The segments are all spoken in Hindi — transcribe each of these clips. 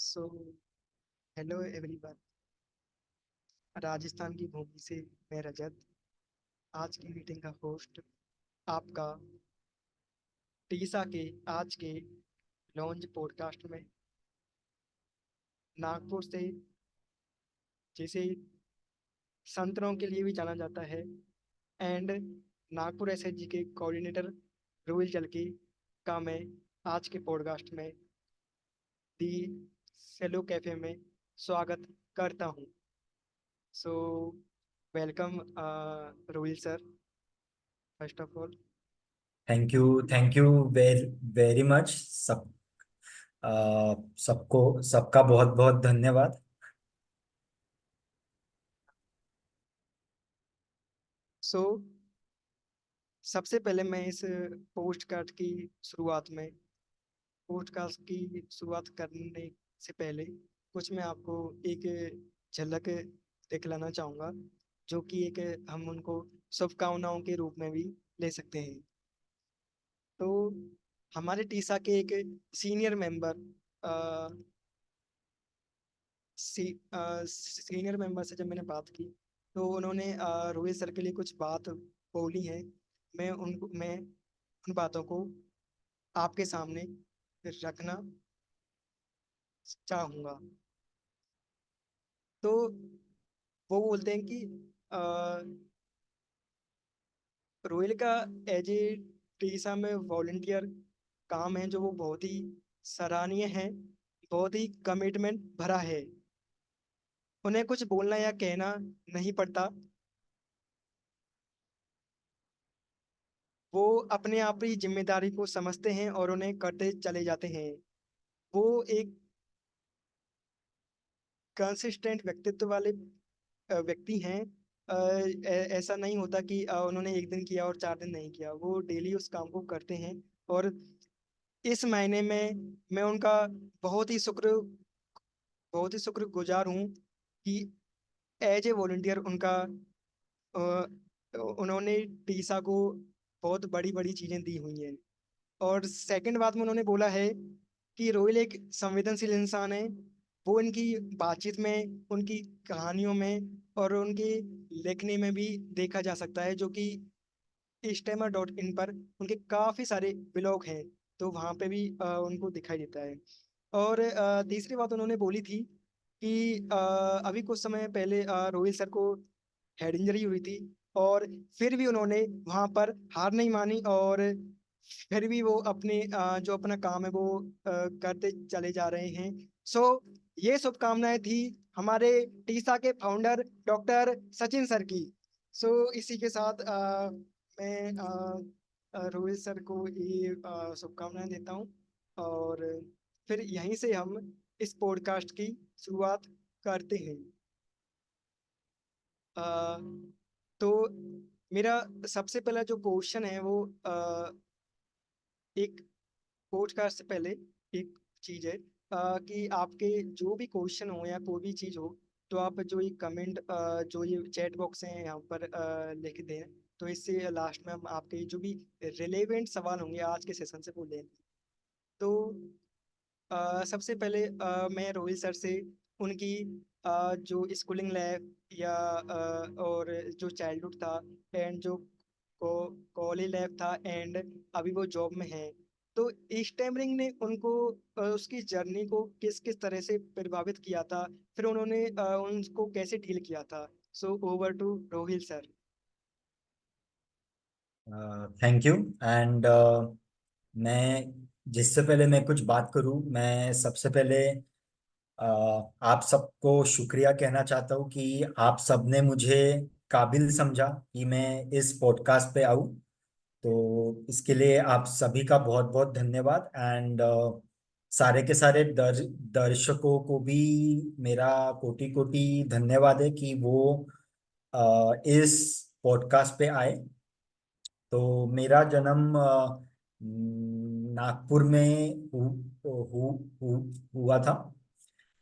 So hello everyone. राजस्थान की भूमि से मैं रजत, आज की मीटिंग का होस्ट आपका टीसा के आज के लॉन्च पॉडकास्ट में नागपुर से, जिसे संतरों के लिए भी जाना जाता है, एंड नागपुर एसएचजी के कोऑर्डिनेटर रोहिल जलकी का मैं आज के पॉडकास्ट में दी सेलो कैफे में स्वागत करता हूँ। So welcome Rohail sir, first of all. Thank you very very much. सबको सबका बहुत बहुत धन्यवाद। सो सबसे पहले मैं इस पोस्टकास्ट की शुरुआत करने से पहले कुछ मैं आपको एक झलक दिखलाना चाहूँगा, जो कि एक हम उनको शुभकामनाओं के रूप में भी ले सकते हैं। तो हमारे टीसा के एक सीनियर मेंबर सीनियर मेंबर से जब मैंने बात की, तो उन्होंने रोहित सर के लिए कुछ बात बोली है। मैं उन बातों को आपके सामने रखना चाहूंगा। तो वो बोलते हैं कि अ, रोहिल का एज ए टीसा में वॉलंटियर काम है, जो वो बहुत ही सराहनीय है, बहुत ही कमिटमेंट भरा है। उन्हें कुछ बोलना या कहना नहीं पड़ता, वो अपने आप ही जिम्मेदारी को समझते हैं और उन्हें करते चले जाते हैं। वो एक कंसिस्टेंट व्यक्तित्व वाले व्यक्ति हैं। ऐसा नहीं होता कि उन्होंने एक दिन किया और 4 दिन नहीं किया, वो डेली उस काम को करते हैं। और इस महीने में मैं उनका बहुत ही शुक्र बहुत ही शुक्रगुजार हूँ कि एज ए वॉलंटियर उन्होंने टीसा को बहुत बड़ी बड़ी चीजें दी हुई हैं। और सेकंड बात में उन्होंने बोला है कि रोहिल एक संवेदनशील इंसान है। वो इनकी बातचीत में, उनकी कहानियों में और उनकी लेखनी में भी देखा जा सकता है, जो कि stammer.in पर उनके काफी सारे ब्लॉग हैं, तो वहाँ पे भी उनको दिखाई देता है। और तीसरी बात उन्होंने बोली थी कि अभी कुछ समय पहले रोहित सर को हेड इंजरी हुई थी, और फिर भी उन्होंने वहां पर हार नहीं मानी, और फिर भी वो जो अपना काम है वो करते चले जा रहे हैं। सो ये शुभकामनाएं थी हमारे टीसा के फाउंडर डॉक्टर सचिन सर की। सो इसी के साथ मैं रोहित सर को ये शुभकामनाएं देता हूँ, और फिर यहीं से हम इस पॉडकास्ट की शुरुआत करते हैं। अ, तो मेरा सबसे पहला जो क्वेश्चन है वो एक पॉडकास्ट से पहले एक चीज है, कि आपके जो भी क्वेश्चन हो या कोई भी चीज हो, तो आप जो ये कमेंट, जो ये चैट बॉक्स है यहाँ पर लिख दें। तो इससे लास्ट में हम आपके जो भी रिलेवेंट सवाल होंगे आज के सेशन से वो लें। तो सबसे पहले मैं रोहित सर से उनकी जो स्कूलिंग लाइफ या और जो चाइल्डहुड था, एंड जो कॉलेज लाइफ था, एंड अभी वो जॉब में है, तो स्टैमरिंग ने उनको उसकी जर्नी को किस किस तरह से प्रभावित किया था, फिर उन्होंने उनको कैसे डील किया था। So over to Rohil sir. Thank you. And मैं जिससे पहले मैं कुछ बात करूं, मैं सबसे पहले आप सबको शुक्रिया कहना चाहता हूं कि आप सबने मुझे काबिल समझा कि मैं इस पॉडकास्ट पे आऊं। तो इसके लिए आप सभी का बहुत बहुत धन्यवाद। एंड सारे के सारे दर्शकों को भी मेरा कोटि कोटि धन्यवाद है कि वो इस पॉडकास्ट पे आए। तो मेरा जन्म नागपुर में हुआ था।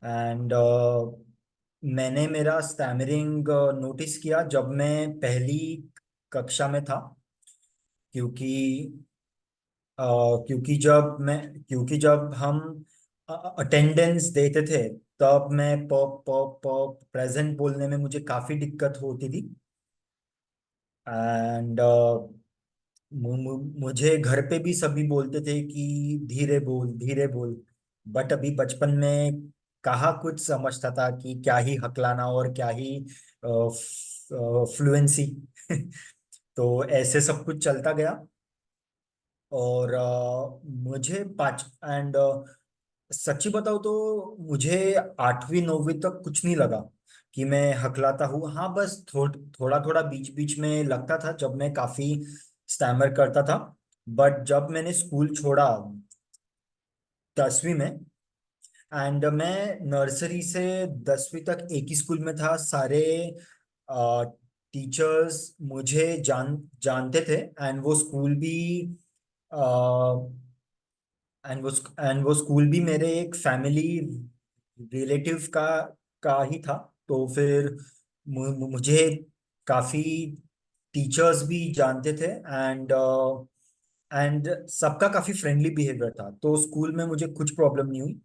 एंड मैंने मेरा स्टैमरिंग नोटिस किया जब मैं पहली कक्षा में था। क्योंकि अ, क्योंकि जब हम अटेंडेंस देते थे, तब मैं प प प प्रेजेंट बोलने में मुझे काफी दिक्कत होती थी। एंड मुझे घर पे भी सभी बोलते थे कि धीरे बोल धीरे बोल। बट अभी बचपन में कहाँ कुछ समझता था कि क्या ही हकलाना और क्या ही फ्लुएंसी। तो ऐसे सब कुछ चलता गया। और मुझे पाँच एंड सच्ची बताऊँ तो मुझे 8वीं 9वीं तक कुछ नहीं लगा कि मैं हकलाता हूँ। हाँ, बस थोड़ा थोड़ा बीच बीच में लगता था जब मैं काफी स्टैमर करता था। बट जब मैंने स्कूल छोड़ा 10वीं में, एंड मैं नर्सरी से 10वीं तक एक ही स्कूल में था, सारे टीचर्स मुझे जानते थे। एंड वो स्कूल भी एंड वो स्कूल भी मेरे एक फैमिली रिलेटिव का ही था। तो फिर मुझे काफी टीचर्स भी जानते थे। एंड सबका काफी फ्रेंडली बिहेवियर था, तो स्कूल में मुझे कुछ प्रॉब्लम नहीं हुई।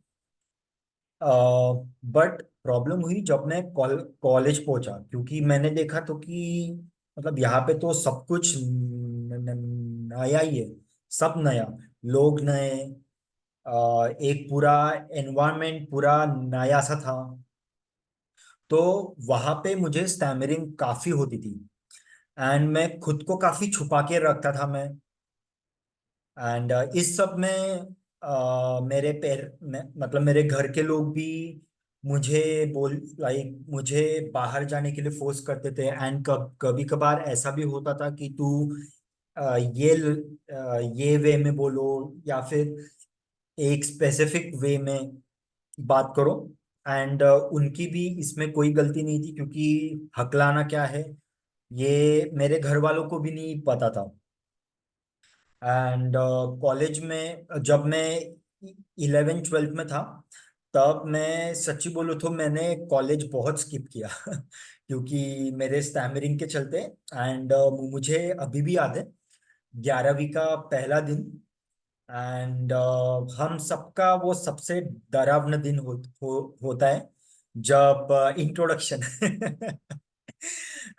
बट प्रॉब्लम हुई जब मैं कॉलेज पहुंचा, क्योंकि मैंने देखा तो कि मतलब यहाँ पे तो सब कुछ नया ही है। सब नया, लोग नए, एक पूरा एनवायरनमेंट पूरा नया सा था। तो वहां पे मुझे स्टैमरिंग काफी होती थी। एंड मैं खुद को काफी छुपा के रखता था मैं। एंड इस सब में मेरे मतलब मेरे घर के लोग भी मुझे मुझे बाहर जाने के लिए फोर्स करते थे। एंड कभी कभार ऐसा भी होता था कि तू ये वे में बोलो, या फिर एक स्पेसिफिक वे में बात करो। एंड उनकी भी इसमें कोई गलती नहीं थी, क्योंकि हकलाना क्या है ये मेरे घर वालों को भी नहीं पता था। एंड कॉलेज में जब मैं 11th 12th में था, तब मैं सच्ची बोलूँ तो मैंने कॉलेज बहुत स्किप किया क्योंकि मेरे स्टैमरिंग के चलते। एंड मुझे अभी भी याद है 11वीं का पहला दिन। एंड हम सबका वो सबसे डरावना दिन होता है जब इंट्रोडक्शन।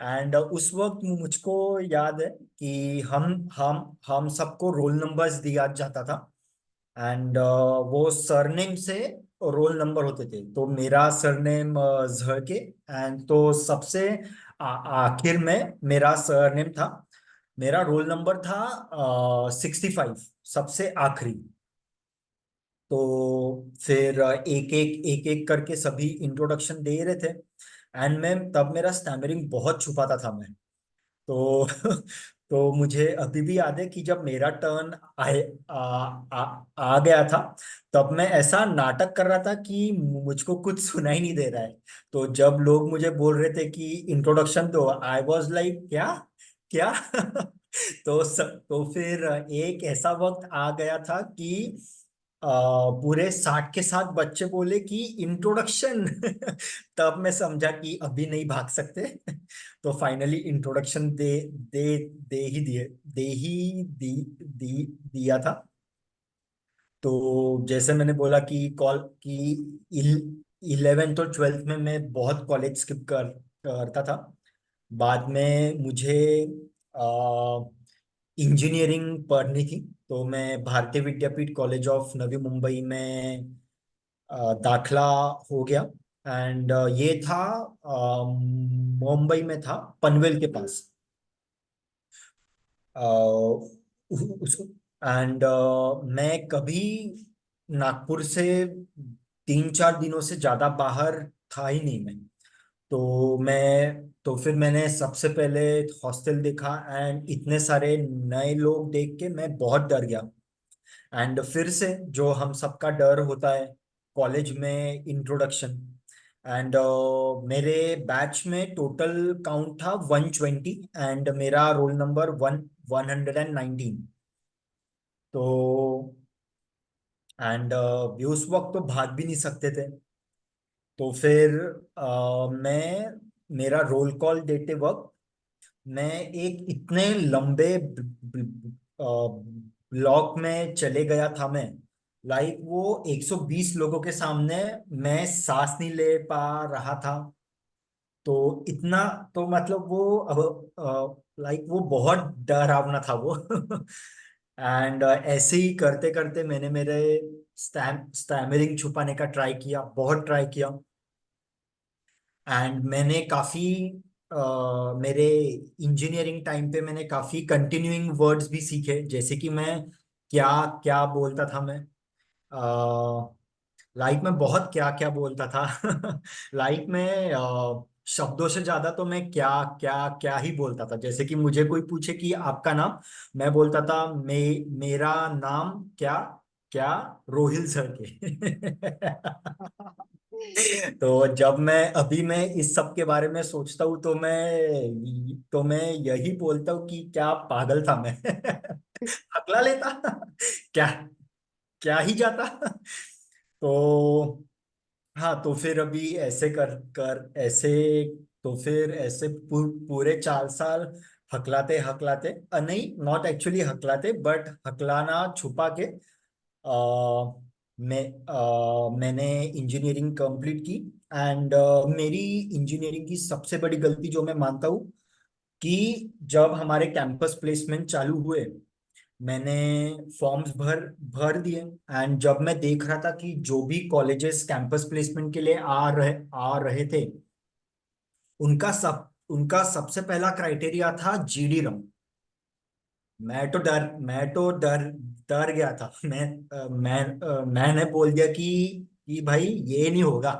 एंड उस वक्त मुझको याद है कि हम सबको रोल नंबर्स दिया जाता था। एंड वो सरनेम से रोल नंबर होते थे। तो मेरा सरनेम झ के, एंड तो सबसे आखिर में मेरा सरनेम था। मेरा रोल नंबर था 65, सबसे आखिरी। तो फिर एक एक करके सभी इंट्रोडक्शन दे रहे थे। एंड मैं तब मेरा स्टैमरिंग बहुत छुपाता था मैं। तो तो मुझे अभी भी याद है कि जब मेरा टर्न आए आ गया था, तब मैं ऐसा नाटक कर रहा था कि मुझको कुछ सुनाई नहीं दे रहा है। तो जब लोग मुझे बोल रहे थे कि इंट्रोडक्शन दो, आई वाज लाइक क्या क्या। तो फिर एक ऐसा वक्त आ गया था कि पूरे 60 के 60 बच्चे बोले कि इंट्रोडक्शन। तब मैं समझा कि अभी नहीं भाग सकते। तो फाइनली इंट्रोडक्शन दे दे ही दिया था। तो जैसे मैंने बोला कि 11th और 12th में मैं बहुत कॉलेज स्किप करता था। बाद में मुझे इंजीनियरिंग पढ़नी थी, तो मैं भारतीय विद्यापीठ कॉलेज ऑफ नवी मुंबई में दाखला हो गया। एंड ये था मुंबई में था, पनवेल के पास। एंड मैं कभी नागपुर से 3 4 दिनों से ज्यादा बाहर था ही नहीं मैं। तो फिर मैंने सबसे पहले हॉस्टल देखा, एंड इतने सारे नए लोग देख के मैं बहुत डर गया। एंड फिर से जो हम सबका डर होता है कॉलेज में, इंट्रोडक्शन। एंड मेरे बैच में टोटल काउंट था 120, एंड मेरा रोल नंबर 119। तो एंड भी उस वक्त तो भाग भी नहीं सकते थे। तो फिर मैं मेरा रोल कॉल देते वक्त मैं एक इतने लंबे ब्लॉक में चले गया था मैं। लाइक वो 120 लोगों के सामने मैं सांस नहीं ले पा रहा था। तो इतना, तो मतलब वो अब लाइक वो बहुत डरावना था वो। एंड ऐसे ही करते करते मैंने मेरे स्टैमरिंग छुपाने का ट्राई किया, बहुत ट्राई किया। एंड मैंने काफी मेरे इंजीनियरिंग टाइम पे मैंने काफी कंटिन्यूइंग वर्ड्स भी सीखे, जैसे कि मैं क्या क्या बोलता था मैं, लाइक मैं बहुत क्या क्या बोलता था। लाइक मैं शब्दों से ज्यादा तो मैं क्या क्या क्या ही बोलता था। जैसे कि मुझे कोई पूछे कि आपका नाम, मैं बोलता था मेरा नाम क्या क्या रोहिल सर के। तो जब मैं इस सब के बारे में सोचता हूँ तो मैं यही बोलता हूँ कि क्या पागल था मैं। हकला लेता। क्या क्या ही जाता। तो हाँ, तो फिर अभी ऐसे कर कर ऐसे, तो फिर ऐसे पूरे 4 साल हकलाते हकलाते, नहीं नॉट एक्चुअली हकलाते बट हकलाना छुपा के, मैंने इंजीनियरिंग कंप्लीट की। एंड मेरी इंजीनियरिंग की सबसे बड़ी गलती जो मैं मानता हूँ कि जब हमारे कैंपस प्लेसमेंट चालू हुए, मैंने फॉर्म्स भर भर दिए। एंड जब मैं देख रहा था कि जो भी कॉलेजेस कैंपस प्लेसमेंट के लिए आ रहे थे, उनका सबसे पहला क्राइटेरिया था जीडी। मैं तो डर डर गया था। मैंने बोल दिया कि भाई ये नहीं होगा।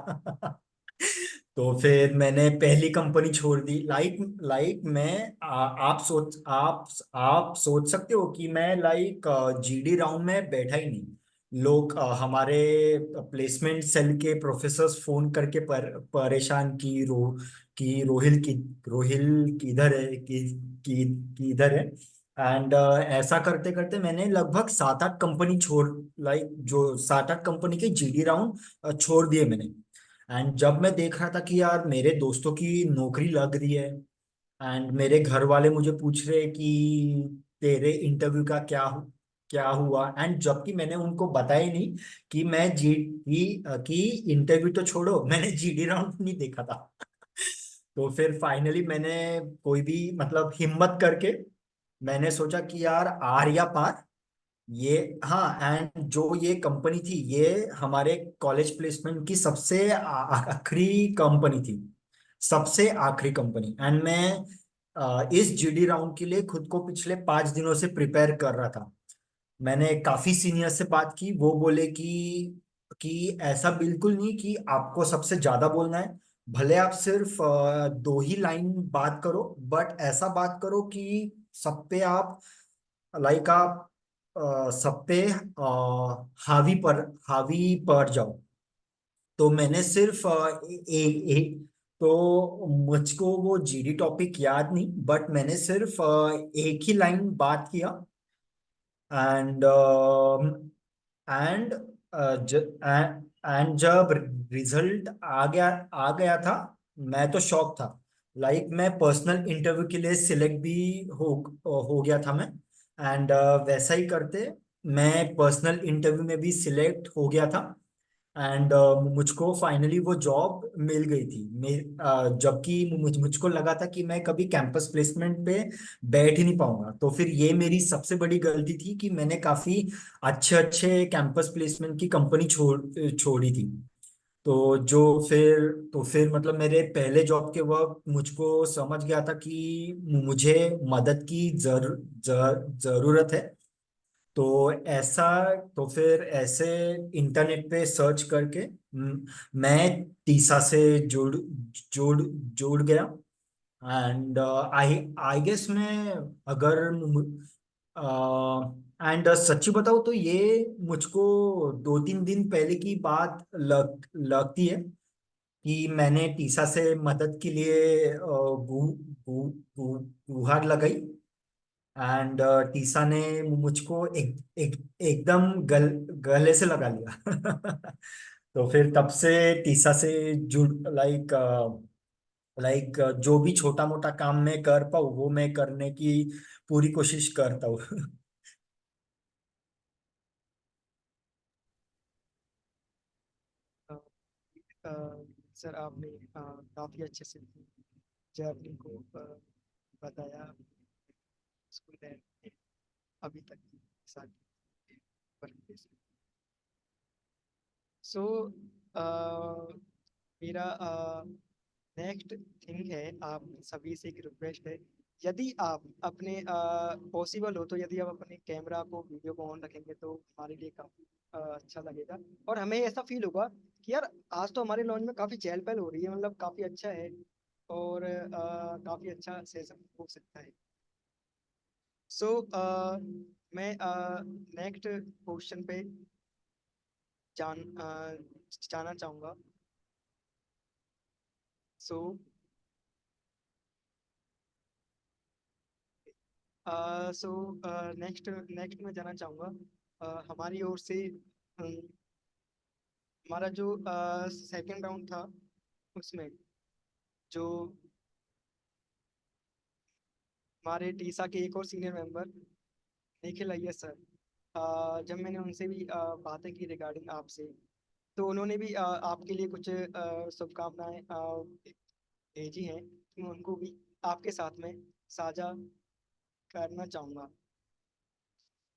तो फिर मैंने पहली कंपनी छोड़ दी। लाइक मैं आप सोच सकते हो कि मैं लाइक जीडी राउंड में बैठा ही नहीं। लोग हमारे प्लेसमेंट सेल के प्रोफेसर्स फोन करके परेशान कि रोहिल किधर है, कि इधर है। एंड ऐसा करते करते मैंने लगभग 7-8 कंपनी छोड़, लाइक जो 7-8 कंपनी के जीडी राउंड छोड़ दिए मैंने। एंड जब मैं देख रहा था कि यार मेरे दोस्तों की नौकरी लग रही है, एंड मेरे घर वाले मुझे पूछ रहे कि तेरे इंटरव्यू का क्या हुआ, एंड जबकि मैंने उनको बताया ही नहीं कि मैं कि इंटरव्यू तो छोड़ो, मैंने जीडी राउंड नहीं देखा था। तो फिर फाइनली मैंने कोई भी मतलब हिम्मत करके मैंने सोचा कि यार आर या पार, ये हाँ। एंड जो ये कंपनी थी, ये हमारे कॉलेज प्लेसमेंट की सबसे आखिरी कंपनी थी, सबसे आखिरी कंपनी। एंड मैं इस जीडी राउंड के लिए खुद को पिछले 5 दिनों से प्रिपेयर कर रहा था। मैंने काफी सीनियर से बात की, वो बोले कि ऐसा बिल्कुल नहीं कि आपको सबसे ज्यादा बोलना है। भले आप सिर्फ 2 ही लाइन बात करो, बट ऐसा बात करो कि सब पे आप, लाइक आप सब पे हावी पर जाओ। तो मैंने सिर्फ एक तो मुझको वो जीडी टॉपिक याद नहीं, बट मैंने सिर्फ एक ही लाइन बात किया। एंड एंड एंड जब रिजल्ट आ गया था, मैं तो शॉक था। लाइक मैं पर्सनल इंटरव्यू के लिए सिलेक्ट भी हो गया था मैं। एंड वैसा ही करते मैं पर्सनल इंटरव्यू में भी सिलेक्ट हो गया था। एंड मुझको फाइनली वो जॉब मिल गई थी। जबकि मुझको लगा था कि मैं कभी कैंपस प्लेसमेंट पे बैठ ही नहीं पाऊंगा। तो फिर ये मेरी सबसे बड़ी गलती थी कि मैंने काफी अच्छे अच्छे कैंपस प्लेसमेंट की कंपनी छोड़ी थी। तो जो फिर मतलब मेरे पहले जॉब के वक्त मुझको समझ गया था कि मुझे मदद की जरूरत है। तो ऐसा तो फिर ऐसे इंटरनेट पे सर्च करके मैं तीसा से जुड़ जुड़ गया। एंड आई आई गेस मैं, अगर एंड सच्ची बताऊँ तो ये मुझको 2-3 दिन पहले की बात लगती है कि मैंने टीसा से मदद के लिए गुहार लगाई। एंड टीसा ने मुझको एकदम गले से लगा लिया। तो फिर तब से टीसा से जुड़, लाइक जो भी छोटा मोटा काम मैं कर पाऊँ वो मैं करने की पूरी कोशिश करता हूँ। अ, सर आपने काफ़ी अच्छे से जर्नी को बताया स्कूल लाइफ में अभी तक की सारी परिप्रेक्ष्य। सो मेरा नेक्स्ट थिंग है, आप सभी से एक रिक्वेस्ट है, यदि आप अपने पॉसिबल हो तो यदि आप अपने कैमरा को वीडियो को ऑन रखेंगे तो हमारे लिए काफ़ी अच्छा लगेगा। और हमें ऐसा फील होगा कि यार आज तो हमारे लॉन्च में काफ़ी चहल पहल हो रही है, मतलब काफ़ी अच्छा है और काफ़ी अच्छा सेशन हो सकता है। सो मैं नेक्स्ट क्वेश्चन पे जाना चाहूँगा। सो सो नेक्स्ट नेक्स्ट मैं जाना चाहूँगा हमारी ओर से हमारा जो सेकंड राउंड था उसमें जो हमारे टीसा के एक और senior member Nikhil Iyer sir, जब मैंने उनसे भी बातें की रिगार्डिंग आपसे, तो उन्होंने भी आपके लिए कुछ शुभकामनाएं भेजी हैं, तो मैं उनको भी आपके साथ में साझा करना चाहूँगा।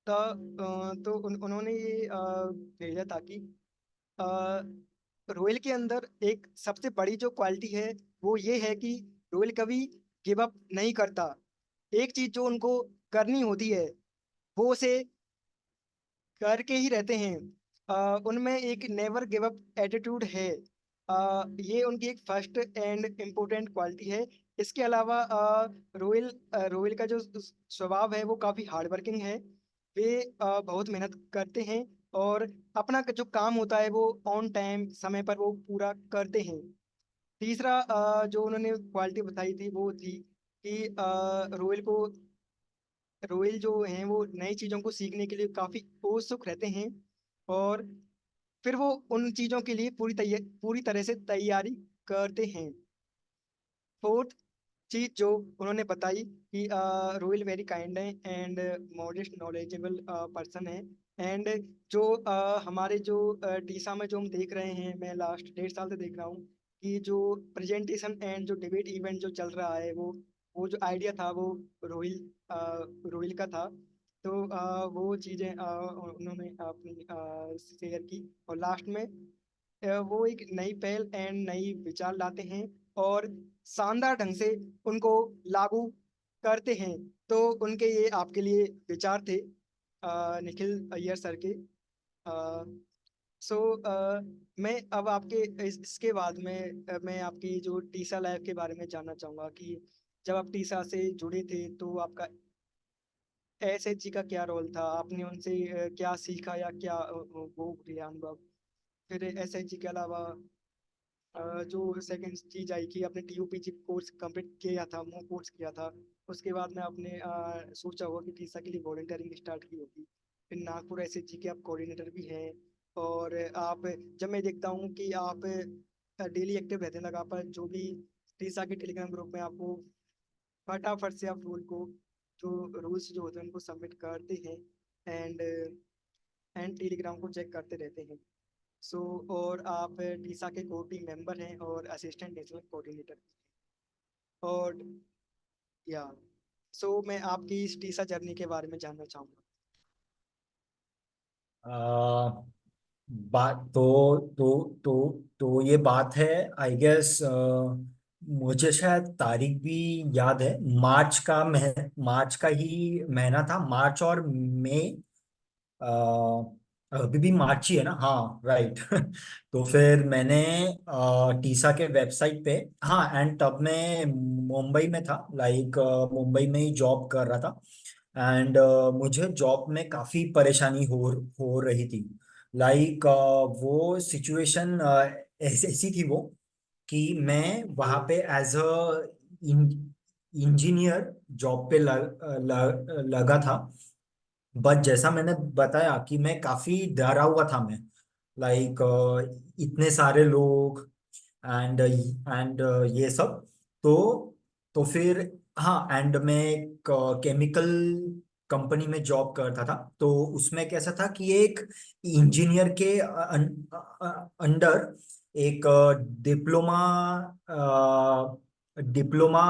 तो उन्होंने ये भेजा था कि अ, रोयल के अंदर एक सबसे बड़ी जो क्वालिटी है वो ये है कि रोयल कभी गिव अप नहीं करता। एक चीज जो उनको करनी होती है वो उसे करके ही रहते हैं। उनमें एक नेवर गिव अप एटीट्यूड है। ये उनकी एक फर्स्ट एंड इम्पोर्टेंट क्वालिटी है। इसके अलावा रोयल का जो स्वभाव है वो काफी हार्ड वर्किंग है। वे बहुत मेहनत करते हैं और अपना जो काम होता है वो ऑन टाइम समय पर वो पूरा करते हैं। तीसरा जो उन्होंने क्वालिटी बताई थी वो थी कि रोहिल जो हैं वो नई चीज़ों को सीखने के लिए काफ़ी उत्सुक रहते हैं और फिर वो उन चीज़ों के लिए पूरी तरह से तैयारी करते हैं। फोर्थ चीज जो उन्होंने बताई कि रोहिल वेरी काइंड है एंड मॉडेस्ट नॉलेजेबल पर्सन है। एंड जो हमारे जो टीसा में जो हम देख रहे हैं, मैं लास्ट 1.5 साल से देख रहा हूँ कि जो प्रेजेंटेशन एंड जो डिबेट इवेंट जो चल रहा है वो जो आइडिया था वो रोहिल रोहिल का था। तो वो चीज़ें उन्होंने अपनी शेयर की और लास्ट में वो एक नई पहल एंड नई विचार लाते हैं और शानदार ढंग से उनको लागू करते हैं। तो उनके ये आपके लिए विचार थे निखिल अय्यर सर के। सो मैं अब आपके इसके बाद में मैं आपकी जो टीसा लाइफ के बारे में जानना चाहूँगा कि जब आप टीसा से जुड़े थे तो आपका एसएचजी का क्या रोल था, आपने उनसे क्या सीखा या क्या वो रहा अनुभव। फिर एसएचजी के अलावा जो सेकंड चीज आई कि आपने टीयूपीजी कोर्स कंप्लीट किया था, वो कोर्स किया था। उसके बाद में आपने सोचा होगा कि टीसा के लिए वॉलंटियरिंग स्टार्ट की होगी। फिर नागपुर एसएचजी के आप कोऑर्डिनेटर भी हैं और आप, जब मैं देखता हूँ कि आप डेली एक्टिव रहते हैं, लगा पर जो भी टीसा के टेलीग्राम ग्रुप में आपको फटाफट से आप रूल्स जो होते हैं उनको सबमिट करते हैं एंड टेलीग्राम को चेक करते रहते हैं। सो और आप टीसा के कोर टीम मेंबर हैं और असिस्टेंट नेशनल कोऑर्डिनेटर। और या सो मैं आपकी इस टीसा जर्नी के बारे में जानना चाहूँगा। आ, बात तो ये बात है, आई गेस। मुझे शायद तारीख भी याद है। मार्च का ही महीना था, मार्च और मई। अभी भी मार्च ही है ना, हाँ राइट। तो फिर मैंने टीसा के वेबसाइट पे, हाँ, एंड तब मैं मुंबई में था, लाइक मुंबई में ही जॉब कर रहा था। एंड मुझे जॉब में काफी परेशानी हो रही थी। लाइक वो सिचुएशन ऐसी थी वो, कि मैं वहाँ पे एज अ इंजीनियर जॉब पे लगा था। बट जैसा मैंने बताया कि मैं काफी डरा हुआ था मैं, लाइक इतने सारे लोग एंड ये सब। तो फिर हाँ, एंड मैं केमिकल कंपनी में जॉब करता था। तो उसमें कैसा था कि एक इंजीनियर के अंडर एक डिप्लोमा डिप्लोमा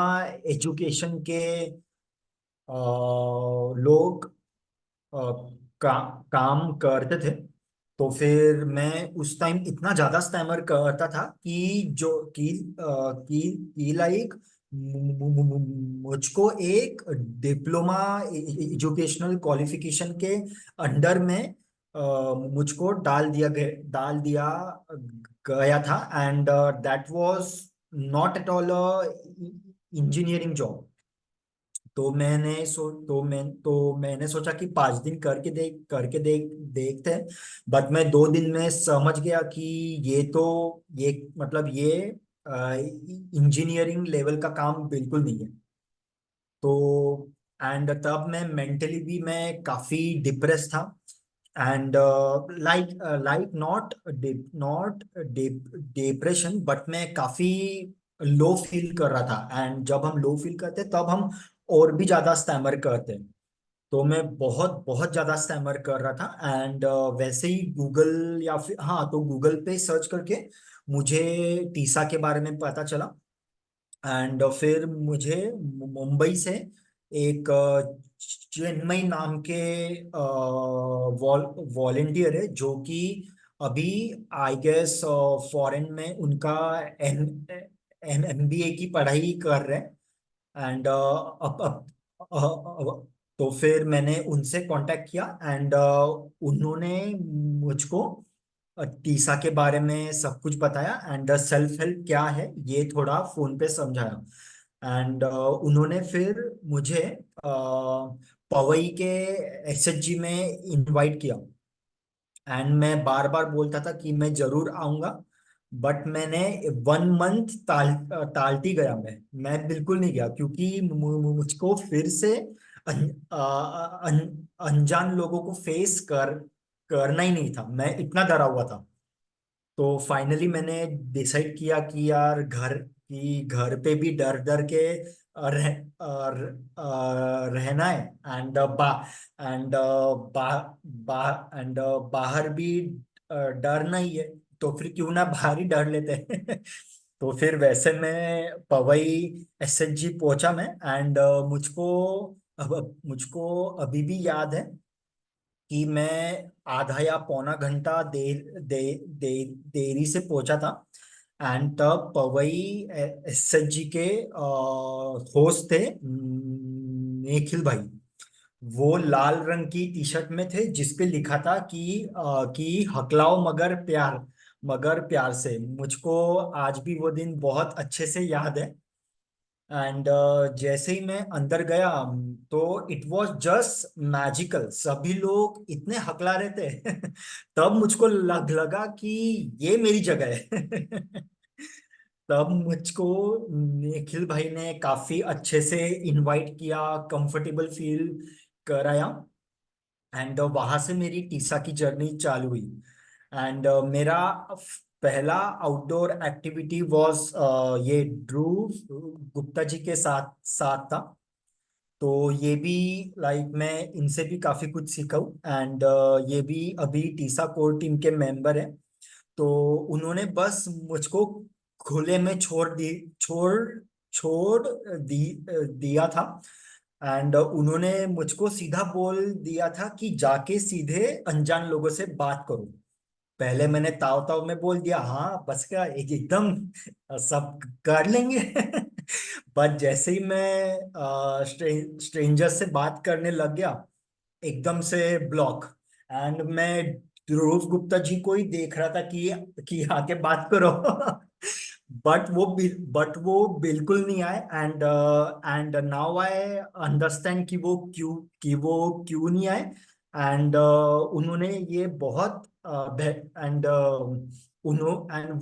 एजुकेशन के लोग अ, का, काम करते थे। तो फिर मैं उस टाइम इतना ज्यादा स्टैमर करता था कि जो कि लाइक मुझको एक डिप्लोमा एजुकेशनल क्वालिफिकेशन के अंडर में मुझको डाल दिया गया था। And that was not at all engineering job. तो मैंने सोचा कि 5 दिन देखते हैं। बट मैं 2 दिन में समझ गया कि ये मतलब ये इंजीनियरिंग लेवल का काम बिल्कुल नहीं है। तो एंड तब मैं मेंटली भी मैं काफी डिप्रेस था। And like not depression, but मैं काफी लो फील कर रहा था। एंड जब हम लो फील करते तब हम और भी ज्यादा स्टैमर करते। तो मैं बहुत बहुत ज्यादा स्टैमर कर रहा था। एंड वैसे ही गूगल या फिर हाँ, तो गूगल पे सर्च करके मुझे टीसा के बारे में पता चला। एंड फिर मुझे मुंबई से एक चिन्मय नाम के वॉलेंटियर है, जो कि अभी आई गेस फॉरेन में उनका MBA की पढ़ाई कर रहे हैं। एंड तो फिर मैंने उनसे कांटेक्ट किया। एंड उन्होंने मुझको टीसा के बारे में सब कुछ बताया। एंड सेल्फ हेल्प क्या है ये थोड़ा फोन पे समझाया। एंड उन्होंने फिर मुझे पवई के SHG में इनवाइट किया। एंड मैं बार बार बोलता था कि मैं जरूर आऊंगा। बट मैंने 1 मंथ टालती गया। मैं बिल्कुल नहीं गया, क्योंकि मुझको फिर से अनजान लोगों को फेस करना ही नहीं था। मैं इतना डरा हुआ था। तो फाइनली मैंने डिसाइड किया कि यार घर पे भी डर डर के रहना है। एंड एंड बाहर भी डरना ही है। तो फिर क्यों ना बाहर ही डर लेते हैं। तो फिर वैसे मैं पवई SHG पहुंचा मैं। एंड मुझको अभी भी याद है कि मैं आधा या पौना घंटा देरी से पहुंचा था। एंड तब पवई SHG के होस्ट थे निखिल भाई। वो लाल रंग की टी शर्ट में थे, जिसपे लिखा था कि हकलाओ मगर प्यार से। मुझको आज भी वो दिन बहुत अच्छे से याद है। एंड जैसे ही मैं अंदर गया, तो इट वाज जस्ट मैजिकल। सभी लोग इतने हकला रहे थे। तब मुझको लगा कि ये मेरी जगह है। तब मुझको निखिल भाई ने काफी अच्छे से इनवाइट किया, कंफर्टेबल फील कराया। एंड वहां से मेरी टीसा की जर्नी चालू हुई। एंड मेरा पहला आउटडोर एक्टिविटी वाज ये ध्रुव गुप्ता जी के साथ साथ था। तो ये भी लाइक मैं इनसे भी काफी कुछ सीखा हूँ। एंड ये भी अभी टीसा कोर टीम के मेंबर है। तो उन्होंने बस मुझको खुले में छोड़ दिया था। एंड उन्होंने मुझको सीधा बोल दिया था कि जाके सीधे अनजान लोगों से बात करो। पहले मैंने ताव ताव में बोल दिया, हाँ बस क्या एकदम सब कर लेंगे। बट जैसे ही मैं स्ट्रेंजर से बात करने लग गया, एकदम से ब्लॉक। एंड मैं ध्रुव गुप्ता जी को ही देख रहा था कि आके बात करो। बट वो बिल्कुल नहीं आए। एंड नाउ आई अंडरस्टैंड कि वो क्यों नहीं आए। एंड उन्होंने ये बहुत एंड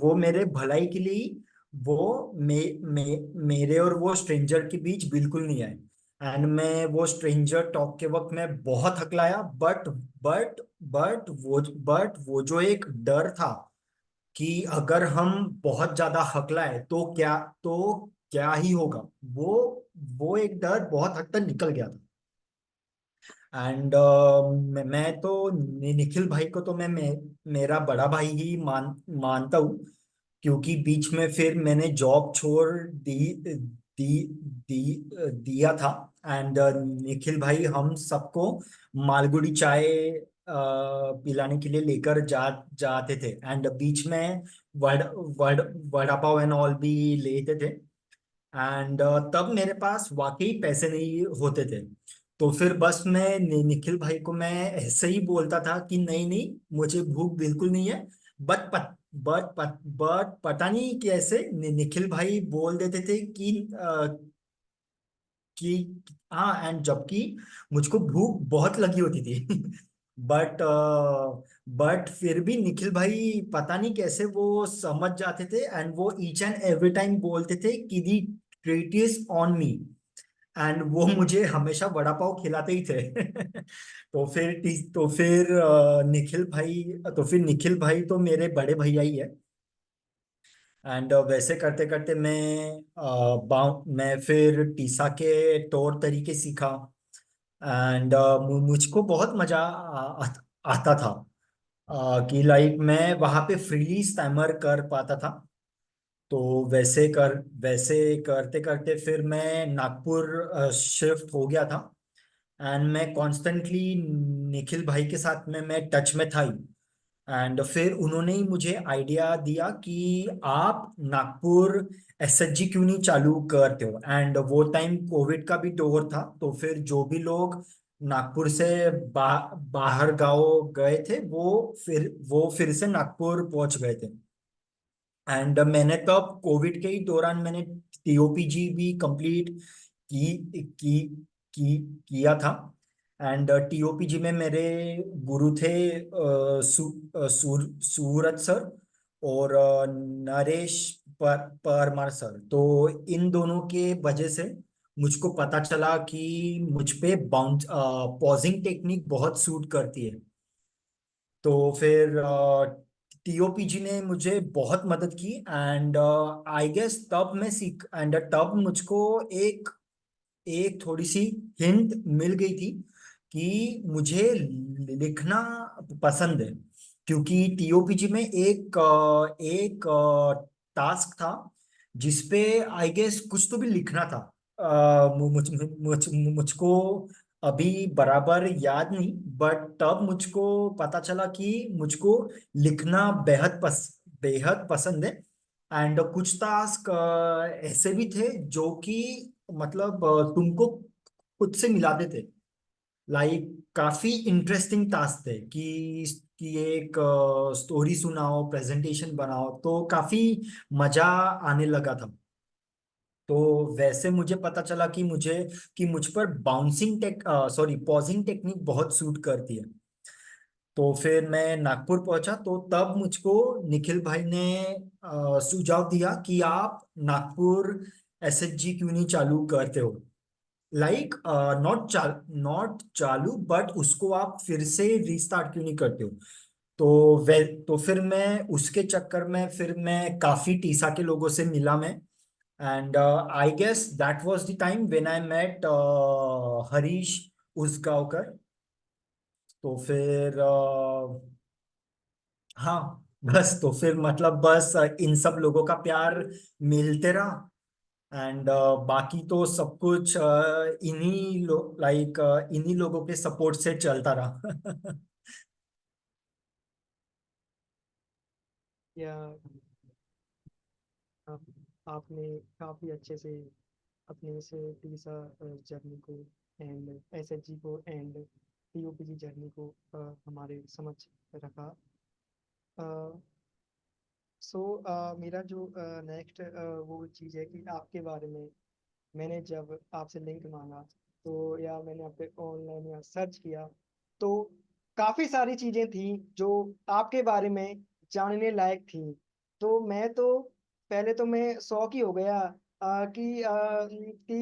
वो मेरे भलाई के लिए ही वो मेरे और वो स्ट्रेंजर के बीच बिल्कुल नहीं आए। एंड मैं वो स्ट्रेंजर टॉक के वक्त मैं बहुत हकलाया। बट बट वो जो एक डर था कि अगर हम बहुत ज्यादा हकलाए तो क्या ही होगा, वो एक डर बहुत हद तक निकल गया था। एंड मैं तो निखिल भाई को तो मैं मेरा बड़ा भाई ही मानता हूँ, क्योंकि बीच में फिर मैंने जॉब छोड़ दिया था। एंड निखिल भाई हम सबको मालगुड़ी चाय पिलाने के लिए लेकर जाते थे, एंड बीच में वड़ वड़ वड़ा पाव एंड ऑल भी लेते थे। एंड तब मेरे पास वाकई पैसे नहीं होते थे। तो फिर बस मैं निखिल भाई को मैं ऐसे ही बोलता था कि नहीं नहीं, मुझे भूख बिल्कुल नहीं है। बट पता नहीं कैसे निखिल भाई बोल देते थे कि हाँ, एंड जबकि मुझको भूख बहुत लगी होती थी। बट बट फिर भी निखिल भाई पता नहीं कैसे वो समझ जाते थे, एंड वो ईच एंड एवरी टाइम बोलते थे कि the treat is on me. And वो मुझे हमेशा वड़ा पाव खिलाते ही थे। तो फिर निखिल भाई तो मेरे बड़े भैया ही है। एंड वैसे करते करते मैं फिर टीसा के तौर तरीके सीखा। एंड मुझको बहुत मजा आता था, कि लाइक मैं वहां पे फ्रीली स्टैमर कर पाता था। तो वैसे करते करते फिर मैं नागपुर शिफ्ट हो गया था। एंड मैं कॉन्स्टेंटली निखिल भाई के साथ में मैं टच में था ही। एंड फिर उन्होंने ही मुझे आइडिया दिया कि आप नागपुर एसएचजी क्यों नहीं चालू करते हो। एंड वो टाइम कोविड का भी दौर था, तो फिर जो भी लोग नागपुर से बाहर गांव गए थे वो फिर से नागपुर पहुंच गए थे। एंड मैंने तब कोविड के ही दौरान मैंने टीओपीजी भी कंप्लीट की किया था। एंड टीओपीजी में मेरे गुरु थे सूरज सर और नरेश परमार सर। तो इन दोनों के वजह से मुझको पता चला कि मुझ पे बाउंस पॉजिंग टेक्निक बहुत सूट करती है। तो फिर टीओपीजी ने मुझे बहुत मदद की। एंड आई गेस तब मैं सीख एंड तब मुझको एक एक थोड़ी सी हिंट मिल गई थी कि मुझे लिखना पसंद है। क्योंकि टीओपीजी में एक टास्क था जिसपे आई गेस कुछ तो भी लिखना था। मुझको अभी बराबर याद नहीं, बट तब मुझको पता चला कि मुझको लिखना बेहद पसंद है। एंड कुछ टास्क ऐसे भी थे जो कि मतलब तुमको खुद से मिलाते थे। लाइक काफी इंटरेस्टिंग टास्क थे कि एक स्टोरी सुनाओ, प्रेजेंटेशन बनाओ, तो काफी मजा आने लगा था। तो वैसे मुझे पता चला कि मुझ पर बाउंसिंग सॉरी पॉजिंग टेक्निक बहुत सूट करती है। तो फिर मैं नागपुर पहुंचा, तो तब मुझको निखिल भाई ने सुझाव दिया कि आप नागपुर एसएचजी क्यों नहीं चालू करते हो। लाइक नॉट चालू, बट उसको आप फिर से रिस्टार्ट क्यों नहीं करते हो। तो फिर मैं उसके चक्कर में फिर मैं काफी टीसा के लोगों से मिला मैं। And I guess that was the time when I met Harish Usgaonkar. तो फिर हाँ, बस तो फिर मतलब बस इन सब लोगों का प्यार मिलते रहा। एंड बाकी तो सब कुछ इन्हीं लोगों के सपोर्ट से चलता रहा। या आप, आपने काफी अच्छे से अपने से टीसा जर्नी को एंड एसएचजी को एंड टीओपीजी जर्नी को हमारे समझ रखा। सो मेरा जो नेक्स्ट वो चीज़ है कि आपके बारे में मैंने जब आपसे लिंक मांगा, तो या मैंने आप पे ऑनलाइन या सर्च किया, तो काफ़ी सारी चीज़ें थी जो आपके बारे में जानने लायक थी। तो मैं तो पहले तो मैं शौक ही हो गया कि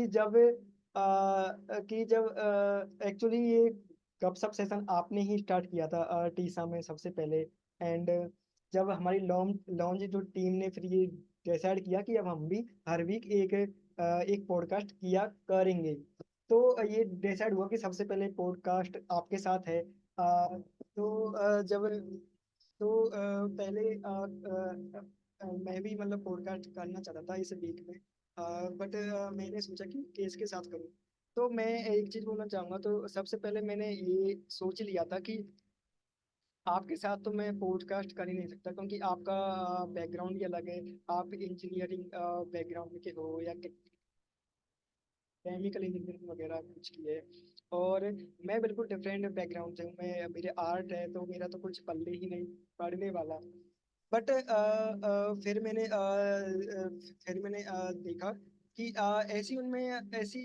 जब एक्चुअली ये गपशप सेशन आपने ही स्टार्ट किया था टीसा में सबसे पहले। एंड जब हमारी लॉन्च जो टीम ने फिर ये डिसाइड किया कि अब हम भी हर वीक एक पॉडकास्ट किया करेंगे। तो ये डिसाइड हुआ कि सबसे पहले पॉडकास्ट आपके साथ है। जब तो पहले मैं भी मतलब पॉडकास्ट करना चाहता था इस वीक में, बट मैंने सोचा कि केस के साथ करूं। तो मैं एक चीज बोलना चाहूंगा। तो सबसे पहले मैंने ये सोच लिया था कि आपके साथ तो मैं पॉडकास्ट कर ही नहीं सकता, क्योंकि आपका बैकग्राउंड ही अलग है। आप इंजीनियरिंग बैकग्राउंड के हो या केमिकल इंजीनियरिंग वगैरह कुछ की है, और मैं बिल्कुल डिफरेंट बैकग्राउंड से हूँ। मैं मेरे आर्ट है, तो मेरा तो कुछ पल्ले ही नहीं पढ़ने वाला। बट फिर मैंने देखा कि ऐसी उनमें ऐसी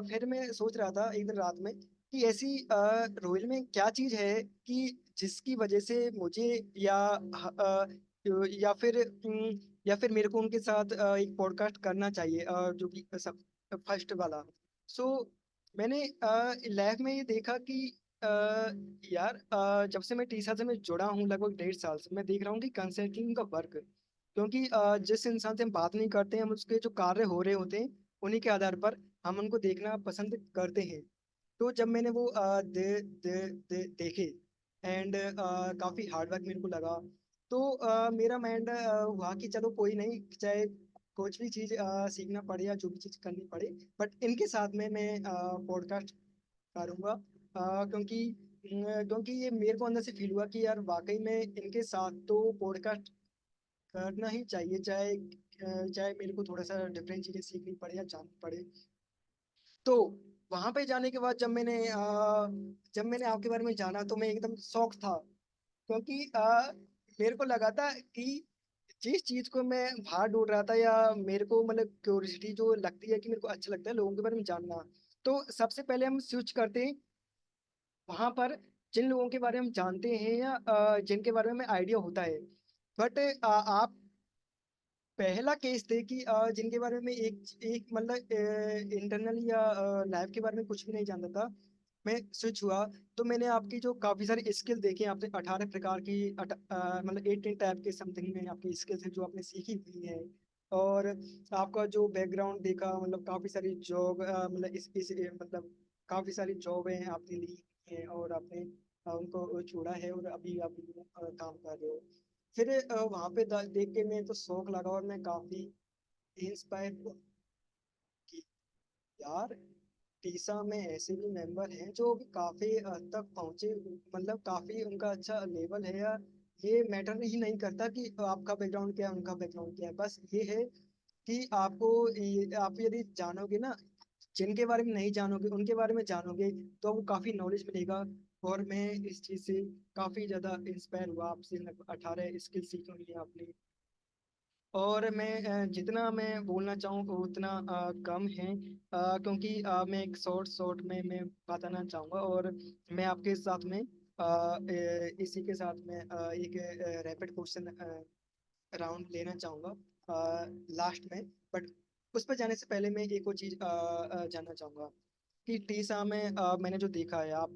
फिर मैं सोच रहा था एक दिन रात में कि ऐसी रोयल में क्या चीज है कि जिसकी वजह से मुझे या या फिर या फिर मेरे को उनके साथ एक पॉडकास्ट करना चाहिए, जो कि सब फर्स्ट वाला। सो मैंने लैब में ये देखा कि अ, यार जब से मैं टीसा से मैं जुड़ा हूँ लगभग 1.5 साल से, मैं देख रहा हूँ कि कंसल्टिंग का वर्क, क्योंकि जिस इंसान से हम बात नहीं करते हैं, हम उसके जो कार्य हो रहे होते हैं उन्हीं के आधार पर हम उनको देखना पसंद करते हैं। तो जब मैंने वो देखे, एंड काफी हार्ड वर्क मेरे को लगा। तो मेरा माइंड हुआ कि चलो कोई नहीं, चाहे कुछ भी चीज सीखना पड़े या जो भी चीज करनी पड़े, बट इनके साथ में मैं पॉडकास्ट करूंगा। क्योंकि ये मेरे को अंदर से फील हुआ कि यार वाकई में इनके साथ तो पॉडकास्ट करना ही चाहिए, चाहे मेरे को थोड़ा सा डिफरेंट चीजें सीखनी पड़े या जाननी पड़े। तो वहां पे जाने के बाद जब मैंने आपके बारे में जाना तो मैं एकदम शौक था, क्योंकि मेरे को लगा था कि जिस चीज को मैं बाहर ढूंढ रहा था, या मेरे को मतलब क्यूरियोसिटी जो लगती है कि मेरे को अच्छा लगता है लोगों के बारे में जानना, तो सबसे पहले हम स्विच करते हैं वहां पर जिन लोगों के बारे में हम जानते हैं या जिनके बारे में हमें आइडिया होता है। बट आप पहला केस थे कि जिनके बारे में एक एक मतलब इंटरनल या लैब के बारे में कुछ भी नहीं जानता था। मैं स्विच हुआ तो मैंने आपकी जो काफी सारी स्किल देखी, आपने 18 प्रकार की मतलब 18 टाइप के समथिंग में आपकी स्किल्स है जो आपने सीखी हुई है। और आपका जो बैकग्राउंड देखा, मतलब काफी सारी जॉब मतलब मतलब काफी सारी जॉब है आपने ली है, और आपने उनको छोड़ा है, और अभी आप काम कर रहे हो। फिर वहां पे देख के मैं तो शौक लगा, और मैं काफी इंस्पायर हुआ कि यार टीसा में ऐसे भी मेंबर हैं जो भी काफी हद तक पहुंचे, मतलब काफी उनका अच्छा लेवल है। या ये मैटर ही नहीं करता कि आपका बैकग्राउंड क्या है, उनका बैकग्राउंड क्या है, बस ये है कि आप यदि जानोगे ना, जिनके बारे में नहीं जानोगे उनके बारे में जानोगे, तो आपको काफी नॉलेज मिलेगा। और मैं इस चीज से काफी ज्यादा इंस्पायर हुआ, आपसे लगभग 18 स्किल सीखी हुई है आपने। और मैं जितना मैं बोलना चाहूँ उतना कम है, क्योंकि मैं एक शॉर्ट शॉर्ट में मैं बताना चाहूँगा। और मैं आपके साथ में इसी के साथ में एक रैपिड क्वेश्चन राउंड लेना चाहूँगा लास्ट में। बट उस पर जाने से पहले मैं एक और चीज़ जानना चाहूँगा कि टीसा में मैंने जो देखा है, आप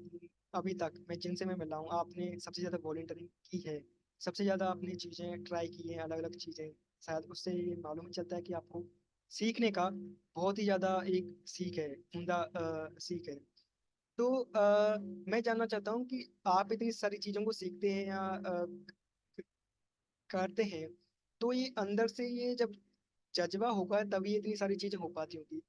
अभी तक मैं जिनसे मैं मिला हूँ, आपने सबसे ज़्यादा वॉलंटियरिंग की है, सबसे ज़्यादा आपने चीज़ें ट्राई की हैं, अलग अलग चीज़ें। शायद उससे ये मालूम ही चलता है कि आपको सीखने का बहुत ही ज़्यादा एक सीख है, उम्दा सीख है। तो मैं जानना चाहता हूँ कि आप इतनी सारी चीज़ों को सीखते हैं या करते हैं, तो ये अंदर से ये जब जज्बा होगा तभी इतनी सारी चीजें हो पाती होगी।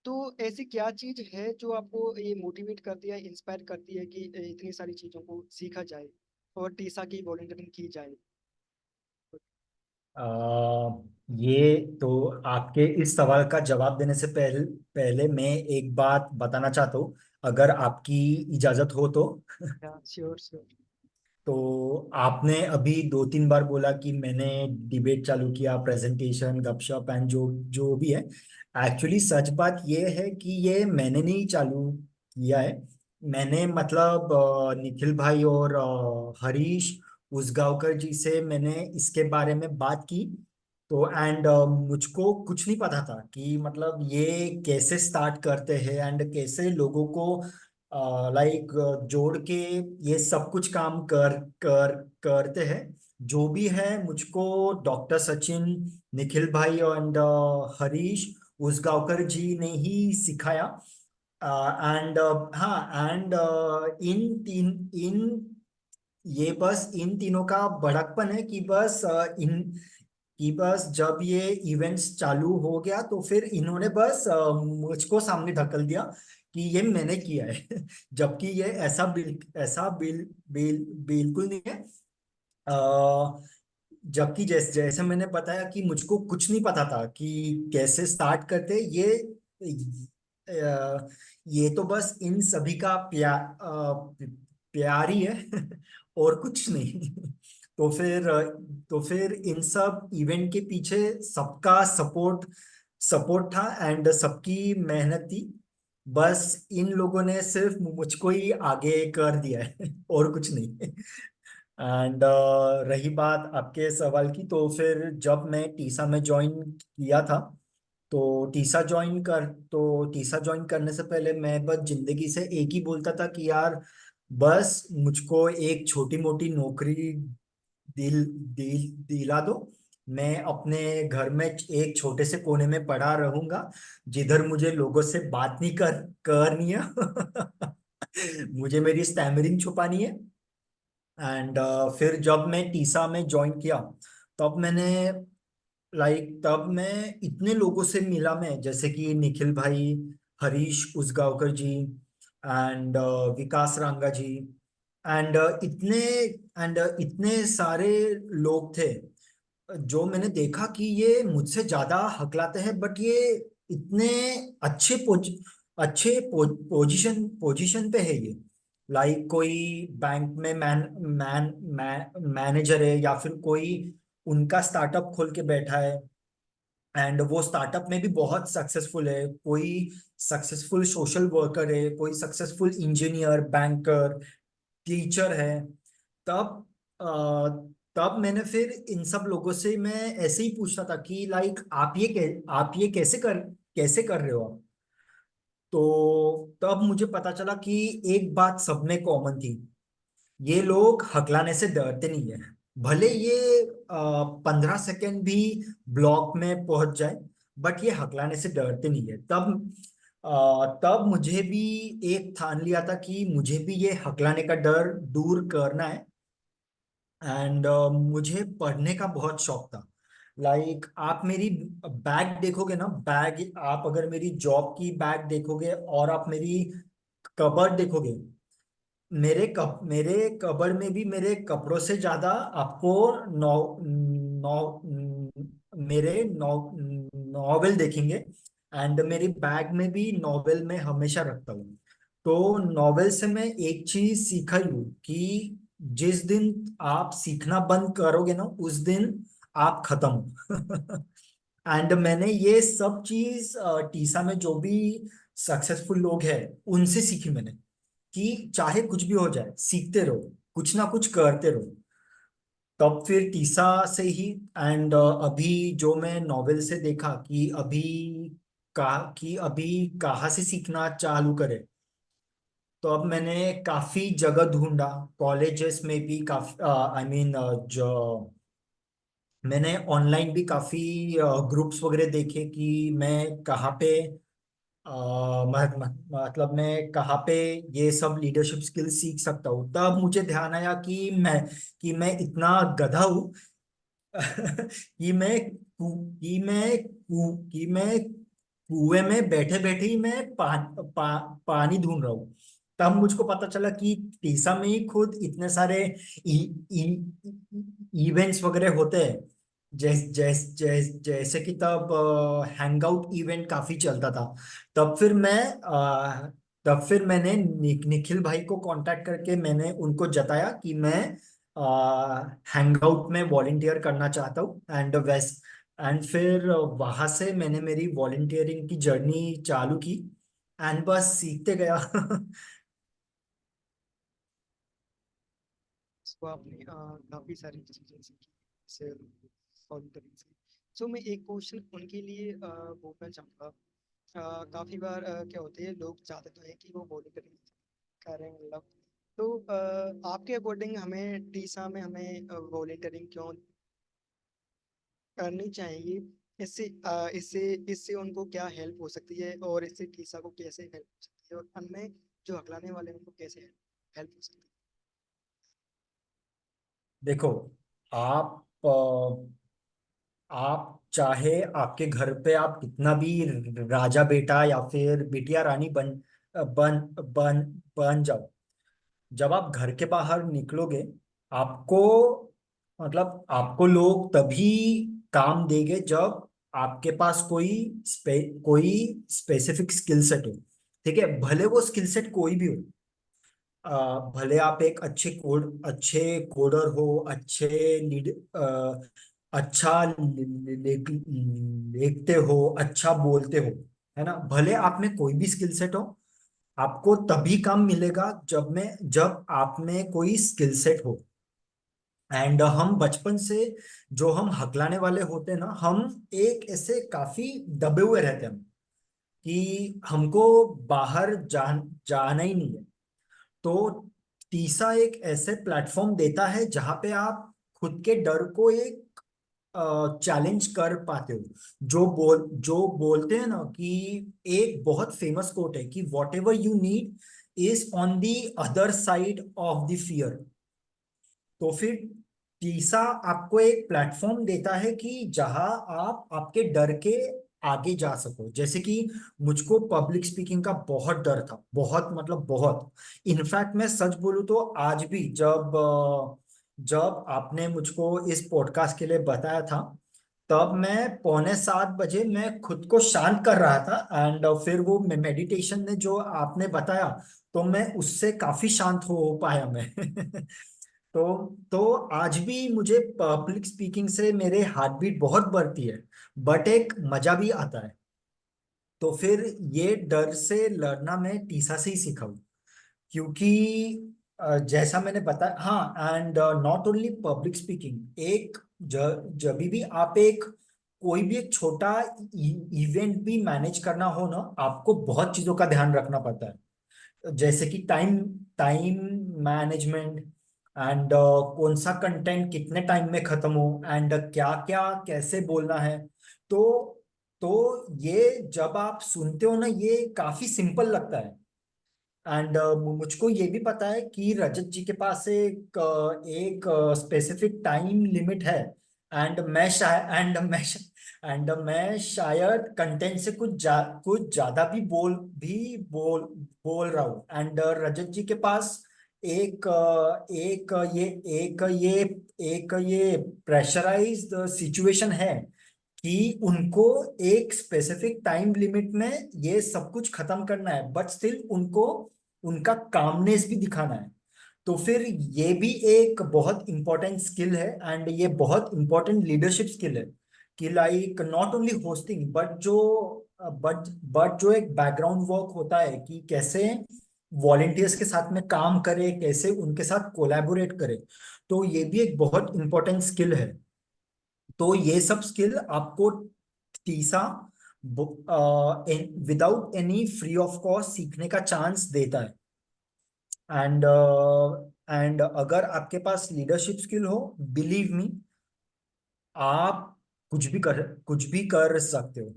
तो ऐसी क्या चीज है जो आपको ये मोटिवेट करती है, इंस्पायर करती है कि इतनी सारी चीजों को सीखा जाए और टीसा की वॉलंटियरिंग की जाए? आ, ये तो आपके इस सवाल का जवाब देने से पहले मैं एक बात बताना चाहता हूँ, अगर आपकी इजाजत हो तो। Sure sure. तो आपने अभी 2-3 बार बोला कि मैंने डिबेट चालू किया, प्रेजेंटेशन, गपशप एंड जो जो भी है। एक्चुअली सच बात ये है कि ये मैंने नहीं चालू किया है। मैंने मतलब निखिल भाई और हरीश उसगांवकर जी से मैंने इसके बारे में बात की। तो एंड मुझको कुछ नहीं पता था कि मतलब ये कैसे स्टार्ट करते हैं एंड कैसे लोगों को लाइक जोड़ के ये सब कुछ काम कर कर करते हैं। जो भी है मुझको डॉक्टर सचिन, निखिल भाई एंड हरीश उसगांवकर जी ने ही सिखाया। एंड हाँ, एंड इन ये बस इन तीनों का बड़कपन है कि बस कि बस जब ये इवेंट्स चालू हो गया तो फिर इन्होंने बस मुझको सामने ढकेल दिया कि ये मैंने किया है। जबकि ये ऐसा बिल्कुल नहीं है। अ, जबकि जैसे मैंने बताया कि मुझको कुछ नहीं पता था कि कैसे स्टार्ट करते ये तो बस इन सभी का प्यार ही है। और कुछ नहीं। तो फिर इन सब इवेंट के पीछे सबका सपोर्ट था एंड सबकी मेहनत थी। बस इन लोगों ने सिर्फ मुझको ही आगे कर दिया है। और कुछ नहीं। एंड रही बात आपके सवाल की, तो फिर जब मैं टीसा में ज्वाइन किया था, तो टीसा ज्वाइन करने से पहले मैं बस जिंदगी से एक ही बोलता था कि यार बस मुझको एक छोटी मोटी नौकरी दिला दो। मैं अपने घर में एक छोटे से कोने में पड़ा रहूंगा, जिधर मुझे लोगों से बात नहीं करनी है। मुझे मेरी स्टैमरिंग छुपानी है। एंड फिर जब मैं टीसा में ज्वाइन किया, तब मैंने तब मैं इतने लोगों से मिला, मैं जैसे कि निखिल भाई, हरीश उसगांवकर जी, एंड विकास रांगा जी, एंड इतने सारे लोग थे जो मैंने देखा कि ये मुझसे ज्यादा हकलाते हैं, बट ये इतने अच्छे पोजीशन पे है ये। कोई बैंक में मैनेजर है, या फिर कोई उनका स्टार्टअप खोल के बैठा है एंड वो स्टार्टअप में भी बहुत सक्सेसफुल है। कोई सक्सेसफुल सोशल वर्कर है, कोई सक्सेसफुल इंजीनियर, बैंकर, टीचर है। तब तब मैंने फिर इन सब लोगों से मैं ऐसे ही पूछता था कि आप ये कैसे कर रहे हो आप। तो तब मुझे पता चला कि एक बात सब में कॉमन थी, ये लोग हकलाने से डरते नहीं है। भले ये 15 सेकेंड भी ब्लॉक में पहुंच जाए, बट ये हकलाने से डरते नहीं है। तब मुझे भी एक ठान लिया था कि मुझे भी ये हकलाने का डर दूर करना है। एंड मुझे पढ़ने का बहुत शौक था। आप मेरी बैग देखोगे ना, बैग आप अगर मेरी जॉब की बैग देखोगे और आप मेरी कबर्ड देखोगे, मेरे कबर्ड में भी मेरे कपड़ों से ज्यादा आपको नौ नौ मेरे नॉवेल देखेंगे। एंड मेरी बैग में भी नॉवेल मैं हमेशा रखता हूँ। तो नॉवेल से मैं एक चीज सीखा ही हूँ कि जिस दिन आप सीखना बंद करोगे ना, उस दिन आप खत्म। एंड मैंने ये सब चीज टीसा में जो भी सक्सेसफुल लोग हैं उनसे सीखी मैंने, कि चाहे कुछ भी हो जाए सीखते रहो, कुछ ना कुछ करते रहो। तब फिर टीसा से ही एंड अभी जो मैं नॉवेल से देखा कि अभी कहाँ से सीखना चालू करे, तो अब मैंने काफी जगह ढूंढा। कॉलेजेस में भी काफी, आई मीन जो मैंने ऑनलाइन भी काफी ग्रुप्स वगैरह देखे कि मैं कहाँ पे मतलब मैं कहाँ पे ये सब लीडरशिप स्किल सीख सकता हूँ। तब मुझे ध्यान आया कि मैं इतना गधा हूँ। कि मैं कि मैं कुएं में बैठे बैठे ही मैं पानी ढूंढ रहा हूँ। तब मुझको पता चला कि टीसा में ही खुद इतने सारे इवेंट्स वगैरह होते हैं। जैसे कि तब हैंगआउट इवेंट काफी चलता था। तब फिर मैं तब फिर मैंने निखिल भाई को कांटेक्ट करके मैंने उनको जताया कि मैं हैंगआउट में वॉलेंटियर करना चाहता हूँ। एंड फिर वहां से मैंने मेरी वॉलेंटियरिंग की जर्नी चालू की एंड बस सीखते गया। तो आपने काफी सारी चीजें सीखी से वॉलंटियरिंग से। सो मैं एक क्वेश्चन उनके लिए पूछना चाहूँगा। काफी बार क्या होते हैं, लोग चाहते तो है कि वो वॉलंटियरिंग करें, मतलब तो आपके अकॉर्डिंग हमें टीसा में हमें वॉलंटियरिंग क्यों करनी चाहिए? इससे इससे उनको क्या हेल्प हो सकती है, और इससे टीसा को कैसे हेल्प हो सकती है, और अन्य जो हकलाने वाले हैं उनको कैसे हेल्प हो सकती देखो, आप आप चाहे आपके घर पे आप कितना भी राजा बेटा या फिर बिटिया रानी बन बन बन जाओ, जब आप घर के बाहर निकलोगे, आपको मतलब आपको लोग तभी काम देंगे जब आपके पास कोई स्पेसिफिक स्किल सेट हो। ठीक है, भले वो स्किल सेट कोई भी हो। भले आप एक अच्छे कोडर हो, अच्छे लीड अच्छा लिखते हो, अच्छा बोलते हो, है ना। भले आप में कोई भी स्किल सेट हो, आपको तभी काम मिलेगा जब आप में कोई स्किल सेट हो। एंड हम बचपन से जो हम हकलाने वाले होते हैं ना, हम एक ऐसे काफी दबे हुए रहते हैं हम, कि हमको बाहर जाना ही नहीं है। तो तीसरा एक ऐसे प्लेटफॉर्म देता है जहां पे आप खुद के डर को एक चैलेंज कर पाते हो। जो बोलते हैं ना कि एक बहुत फेमस कोट है कि what ever you need is on the other side of the fear. तो फिर तीसरा आपको एक प्लेटफॉर्म देता है कि जहां आप आपके डर के आगे जा सको। जैसे कि मुझको पब्लिक स्पीकिंग का बहुत डर था, बहुत मतलब बहुत। इनफैक्ट मैं सच बोलूं तो आज भी जब आपने मुझको इस पॉडकास्ट के लिए बताया था, तब मैं 6:45 बजे मैं खुद को शांत कर रहा था। एंड फिर वो मेडिटेशन ने जो आपने बताया, तो मैं उससे काफी शांत हो पाया मैं। तो आज भी मुझे पब्लिक स्पीकिंग से मेरे हार्ट बीट बहुत बढ़ती है, बट एक मजा भी आता है। तो फिर ये डर से लड़ना मैं टीसा से ही सीखा हूँ। क्योंकि जैसा मैंने बताया, हाँ, and not only public speaking, एक जब भी आप कोई भी एक छोटा इवेंट भी मैनेज करना हो ना, आपको बहुत चीजों का ध्यान रखना पड़ता है। जैसे कि टाइम टाइम मैनेजमेंट, एंड कौन सा कंटेंट कितने टाइम में खत्म हो, एंड क्या क्या कैसे बोलना है। तो तो ये जब आप सुनते हो ना, ये काफी सिंपल लगता है। एंड मुझको ये भी पता है कि रजत जी के पास एक स्पेसिफिक टाइम लिमिट है। एंड मैं शायद एंड मैं शायद कंटेंट से कुछ ज्यादा बोल रहा हूँ। एंड रजत जी के पास एक एक ये एक ये प्रेशराइज्ड सिचुएशन है कि उनको एक स्पेसिफिक टाइम लिमिट में ये सब कुछ खत्म करना है, बट स्टिल उनको उनका कामनेस भी दिखाना है। तो फिर ये भी एक बहुत इंपॉर्टेंट स्किल है, एंड ये बहुत इंपॉर्टेंट लीडरशिप स्किल है कि like not only hosting, but जो एक बैकग्राउंड वर्क होता है कि कैसे वॉलेंटियर्स के साथ में काम करे, कैसे उनके साथ कोलैबोरेट करे। तो ये भी एक बहुत इंपॉर्टेंट स्किल है। तो ये सब स्किल आपको तीसरा without any free of cost सीखने का चांस देता है। एंड एंड अगर आपके पास लीडरशिप स्किल हो, बिलीव मी, आप कुछ भी कर सकते हो।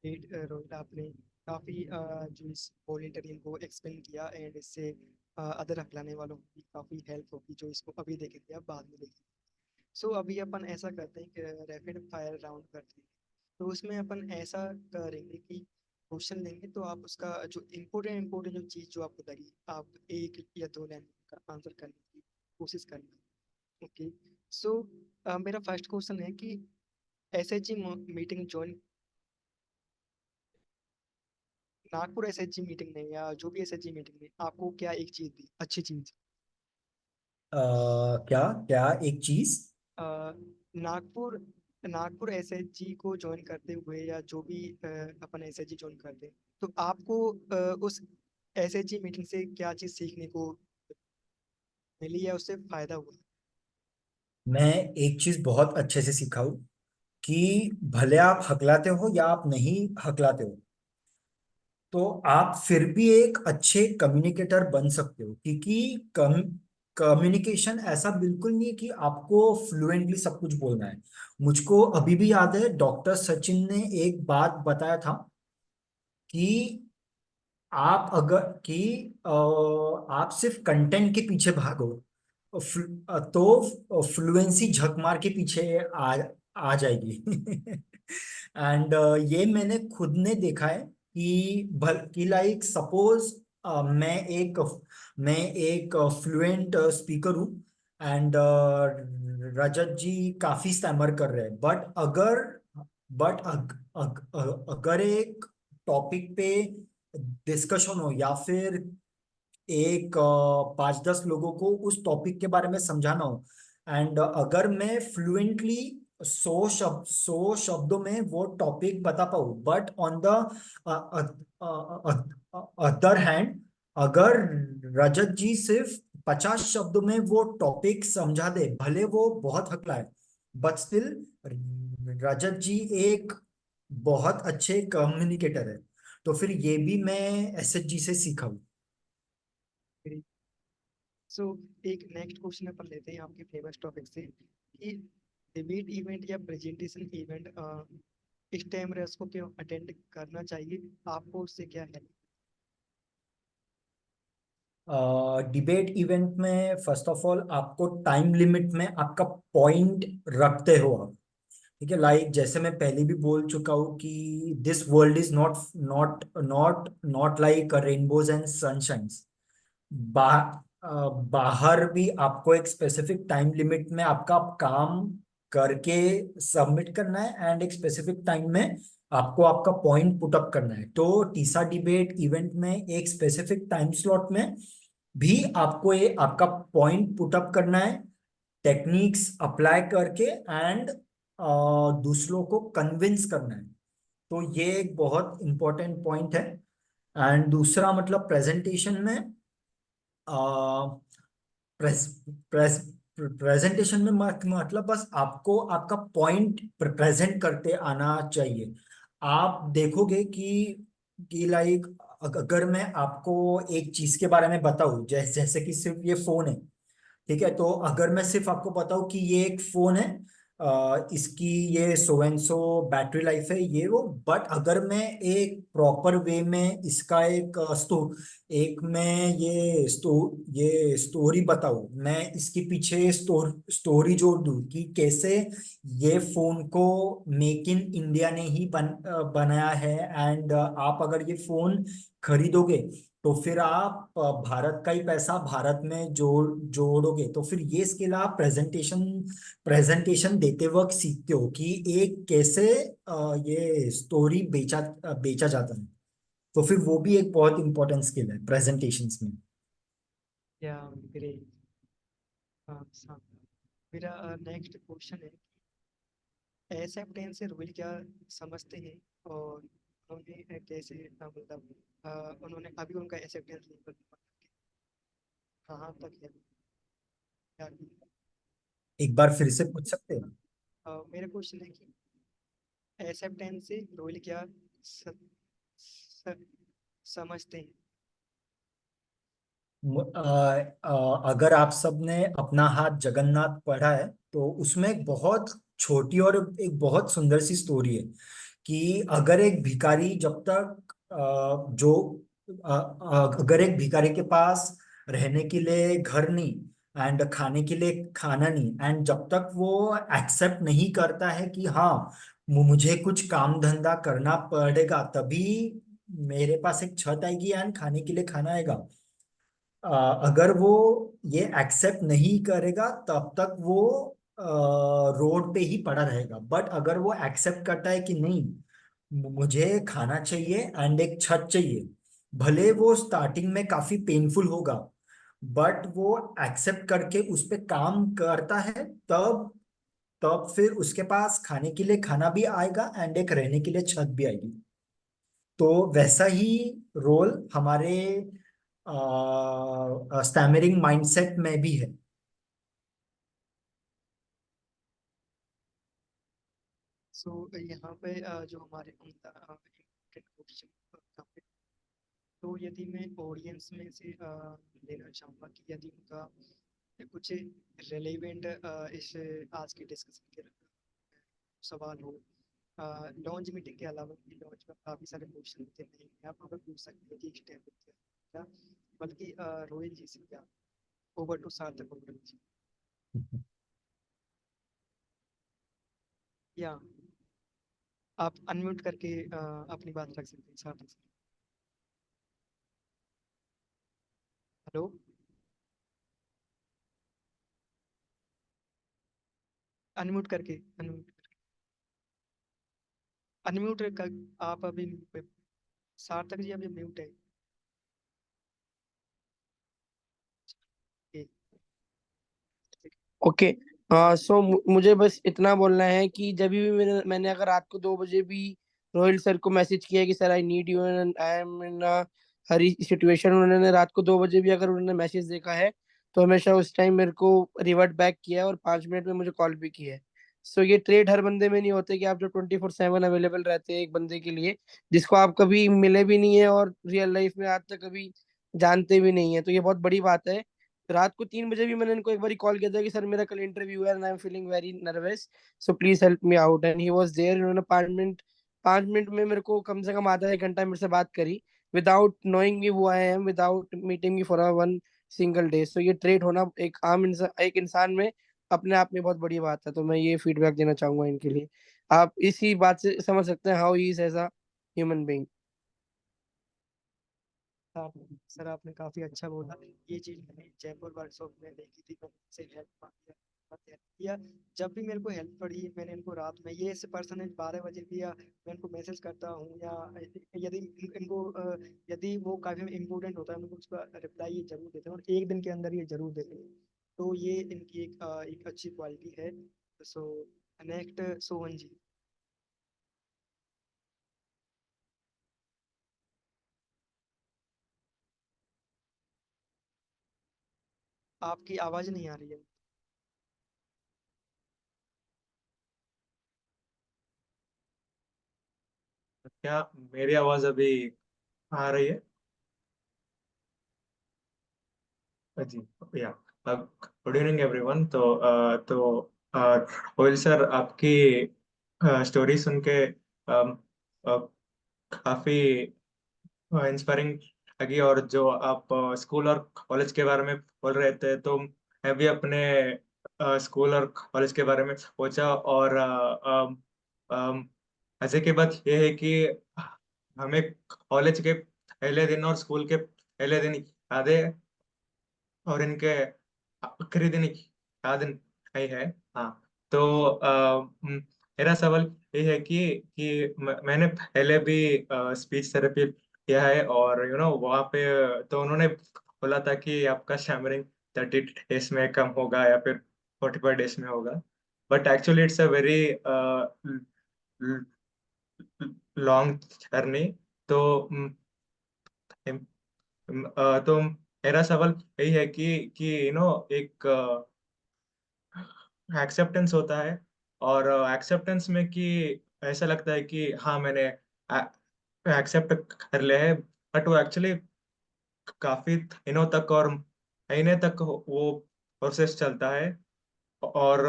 है। रोहित, आपने काफ़ी जो इस वॉलेंटियरिंग को एक्सप्लेन किया, एंड इससे अदर हकलाने वालों को भी काफ़ी हेल्प होगी, जो इसको अभी देखेंगे आप बाद में देखेंगे। सो अभी अपन ऐसा करते हैं कि रैपिड फायर राउंड करते हैं। तो उसमें अपन ऐसा करेंगे कि क्वेश्चन लेंगे, तो आप उसका जो इम्पोर्टेंट इम्पोर्टेंट जो चीज़ जो आपको लगी, आप एक या दो लाइन का आंसर करने की कोशिश करना। ओके। सो मेरा फर्स्ट क्वेश्चन है कि SHG meeting join, Nagpur SHG meeting में या जो भी एसएचजी मीटिंग में आपको क्या एक चीज़ दी, अच्छी चीज़। क्या क्या एक चीज। अ, नागपुर नागपुर एसएचजी को ज्वाइन करते हुए, या जो भी अपन एसएचजी ज्वाइन करते हैं, तो आपको उस एसएचजी मीटिंग से क्या चीज़ सीखने को मिली, या उससे फायदा हुआ। मैं एक चीज बहुत अच्छे से सीखा हूँ कि भले आप हकलाते हो या आप नहीं हकलाते हो, तो आप फिर भी एक अच्छे कम्युनिकेटर बन सकते हो। क्योंकि कम्युनिकेशन ऐसा बिल्कुल नहीं है कि आपको फ्लुएंटली सब कुछ बोलना है। मुझको अभी भी याद है डॉक्टर सचिन ने एक बात बताया था कि आप अगर कि आप सिर्फ कंटेंट के पीछे भागो तो फ्लुएंसी झक मार के पीछे आ जाएगी। एंड ये मैंने खुद ने देखा है कि लाइक सपोज मैं एक फ्लुएंट स्पीकर हूँ एंड रजत जी काफी स्टैमर कर रहे हैं, अगर एक टॉपिक पे डिस्कशन हो या फिर एक 5-10 लोगों को उस टॉपिक के बारे में समझाना हो, एंड अगर मैं फ्लुएंटली 100 शब्दों में वो टॉपिक बता पाऊँ, but on the other hand अगर रजत जी सिर्फ 50 शब्दों में वो टॉपिक समझा दे, भले वो बहुत हकला है, बट स्टिल रजत जी एक बहुत अच्छे कम्युनिकेटर है। तो फिर ये भी मैं एसएचजी से सीखा हूँ। सो एक नेक्स्ट क्वेश्चन अपन लेते हैं आपके फेमस टॉपिक से कि डिबेट इवेंट या प्रेजेंटेशन इवेंट इस टाइम रेस को क्यों अटेंड करना चाहिए, आपको उससे क्या है? डिबेट इवेंट में फर्स्ट ऑफ ऑल आपको टाइम लिमिट में आपका पॉइंट रखते हो आप। ठीक है, लाइक जैसे मैं पहले भी बोल चुका हूँ कि this world is not not not not like rainbows and sunshines. बा, बाहर भी आपको एक स्पेसिफिक टाइम लिमिट में आपका काम करके सबमिट करना है, एंड एक स्पेसिफिक टाइम में आपको आपका पॉइंट पुट अप करना है। तो टीसा डिबेट इवेंट में एक स्पेसिफिक टाइम स्लॉट में भी आपको ये आपका पॉइंट पुट अप करना है, टेक्निक्स अप्लाई करके, एंड दूसरों को कन्विंस करना है। तो ये एक बहुत इंपॉर्टेंट पॉइंट है। एंड दूसरा मतलब प्रेजेंटेशन में प्रेस प्रेस प्रेजेंटेशन में मतलब बस आपको आपका पॉइंट प्रेजेंट करते आना चाहिए। आप देखोगे कि लाइक अगर मैं आपको एक चीज के बारे में बताऊं, जैसे कि सिर्फ ये फोन है, ठीक है, तो अगर मैं सिर्फ आपको बताऊं कि ये एक फोन है, इसकी ये so and so battery life है ये वो, बट अगर मैं एक प्रॉपर वे में इसका एक मैं ये स्टोरी बताऊं, मैं इसके पीछे स्टोरी जोड़ दूं कि कैसे ये फोन को मेक इन इंडिया ने ही बनाया है, एंड आप अगर ये फोन खरीदोगे तो फिर आप भारत का ही पैसा भारत में जोड़ोगे। तो फिर ये स्किल आप प्रेजेंटेशन देते वक्त सीखते हो कि एक कैसे ये स्टोरी बेचा जाता है। तो फिर वो भी एक बहुत इंपॉर्टेंट स्किल है प्रेजेंटेशंस में। या ग्रेट। हाँ हाँ। मेरा नेक्स्ट क्वेश्चन है, एक्सेप्टेंस से रोहित क्या समझते हैं, और उन्होंने कैसे मतलब उन्होंने अभी उनका एक्सेप्टेंस लेवल कहाँ तक है, क्या किया? एक बार फिर से पूछ सकते हैं? मेरा क्वेश्चन है कि एक्सेप्टेंस से रोहित क्या स, स, समझते हैं? अगर आप सबने अपना हाथ जगन्नाथ पढ़ा है तो उसमें एक बहुत छोटी और एक बहुत सुंदर सी स्टोरी है कि अगर एक भिखारी जब तक अगर एक भिखारी के पास रहने के लिए घर नहीं एंड खाने के लिए खाना नहीं, एंड जब तक वो एक्सेप्ट नहीं करता है कि हाँ मुझे कुछ काम धंधा करना पड़ेगा तभी मेरे पास एक छत आएगी एंड खाने के लिए खाना आएगा, अगर वो ये एक्सेप्ट नहीं करेगा तब तक वो रोड पे ही पड़ा रहेगा। बट अगर वो एक्सेप्ट करता है कि नहीं मुझे खाना चाहिए एंड एक छत चाहिए, भले वो स्टार्टिंग में काफी पेनफुल होगा, बट वो एक्सेप्ट करके उस पे काम करता है, तब तब फिर उसके पास खाने के लिए खाना भी आएगा एंड एक रहने के लिए छत भी आएगी। तो वैसा ही रोल हमारे स्टैमरिंग माइंडसेट में भी है। सो यहाँ पे जो हमारे इम्पोर्टेंट क्वेश्चन, तो यदि मैं ऑडियंस में से लेना चाहूँगा कि यदि उनका कुछ रिलेवेंट इस आज की डिस्कशन के सवाल हो लॉन्च मीटिंग के अलावा भी लॉन्च में काफी सारे क्वेश्चन होते हैं आप हमें पूछ सकते हैं कि स्टेप क्या, बल्कि रोहित जी से क्या। ओवर टू सार्थक ओवर जी। या आप अनम्यूट करके अपनी बात रख सकते हैं सार्थक सर। हेलो। अनम्यूट करके अनम्यूट अनम्यूट कर, आप अभी सार्थक जी अभी म्यूट है। ठीक। ओके। सो मुझे बस इतना बोलना है कि जब भी मैंने अगर रात को 2 बजे भी रोहिल सर को मैसेज किया कि sir I need you and I M in Hari situation, उन्होंने रात को 2 बजे भी अगर उन्होंने मैसेज देखा है तो हमेशा उस टाइम मेरे को रिवर्ट बैक किया है और 5 मिनट में मुझे कॉल भी किया है। सो ये ट्रेड हर बंदे में नहीं होते कि आप जो 24/7 अवेलेबल रहते हैं एक बंदे के लिए जिसको आप कभी मिले भी नहीं है और रियल लाइफ में आज तक कभी जानते भी नहीं है, तो ये बहुत बड़ी बात है। रात को 3 बजे भी मैंने इनको एक बार कॉल किया था कि सर मेरा कल इंटरव्यू है and I am feeling very nervous, so please help me out, and he was there. इन्होंने 5 मिनट में मेरे को कम से कम आधा एक घंटा मेरे से बात करी without knowing me who I am, without meeting me for a one single day. So ये ट्रेड होना एक इंसान में अपने आप में बहुत बड़ी बात है, तो मैं ये फीडबैक देना चाहूंगा इनके लिए। आप इसी बात से समझ सकते हैं how he is as a human being. Sir आपने काफी अच्छा बोला। ये चीज मैंने जयपुर वर्कशॉप में देखी थी, मैंने इनसे हेल्प मांगी, बहुत हेल्प किया। जब भी मेरे को हेल्प पड़ी मैंने इनको रात में ये ऐसे पर्सन है 12 बजे भी, या मैं इनको मैसेज करता हूँ, या यदि इनको यदि वो काफी इम्पोर्टेंट होता है मैं उसका रिप्लाई ये जरूर देते हैं, और एक दिन के अंदर ये जरूर देते हैं। तो ये इनकी एक अच्छी क्वालिटी है। सो नेक्स्ट सोहन जी। आपकी आवाज नहीं आ रही है। क्या मेरी आवाज अभी आ रही है? जी। या good evening everyone. Oil sir, आपकी स्टोरी सुन के काफी इंस्पायरिंग लगी। और जो आप स्कूल और कॉलेज के बारे में बोल रहे थे, तो मैं भी अपने स्कूल और कॉलेज के बारे में सोचा। और ऐसे की बात यह है कि हमें कॉलेज के पहले दिन और स्कूल के पहले दिन याद है, और इनके आखिरी दिन याद नहीं है। हाँ। तो मेरा सवाल ये है कि मैंने पहले भी स्पीच थेरेपी किया है, और वहाँ पे तो उन्होंने बोला था कि आपका स्टैमरिंग 30 डेज में कम होगा या फिर 45 डेज में होगा। But actually it's a very long journey. तो तो मेरा सवाल यही है कि एक एक्सेप्टेंस होता है, और एक्सेप्टेंस में कि ऐसा लगता है कि हाँ मैंने एक्सेप्ट कर लिया है। बट वो एक्चुअली काफी दिनों तक और महीने तक वो प्रोसेस चलता है। और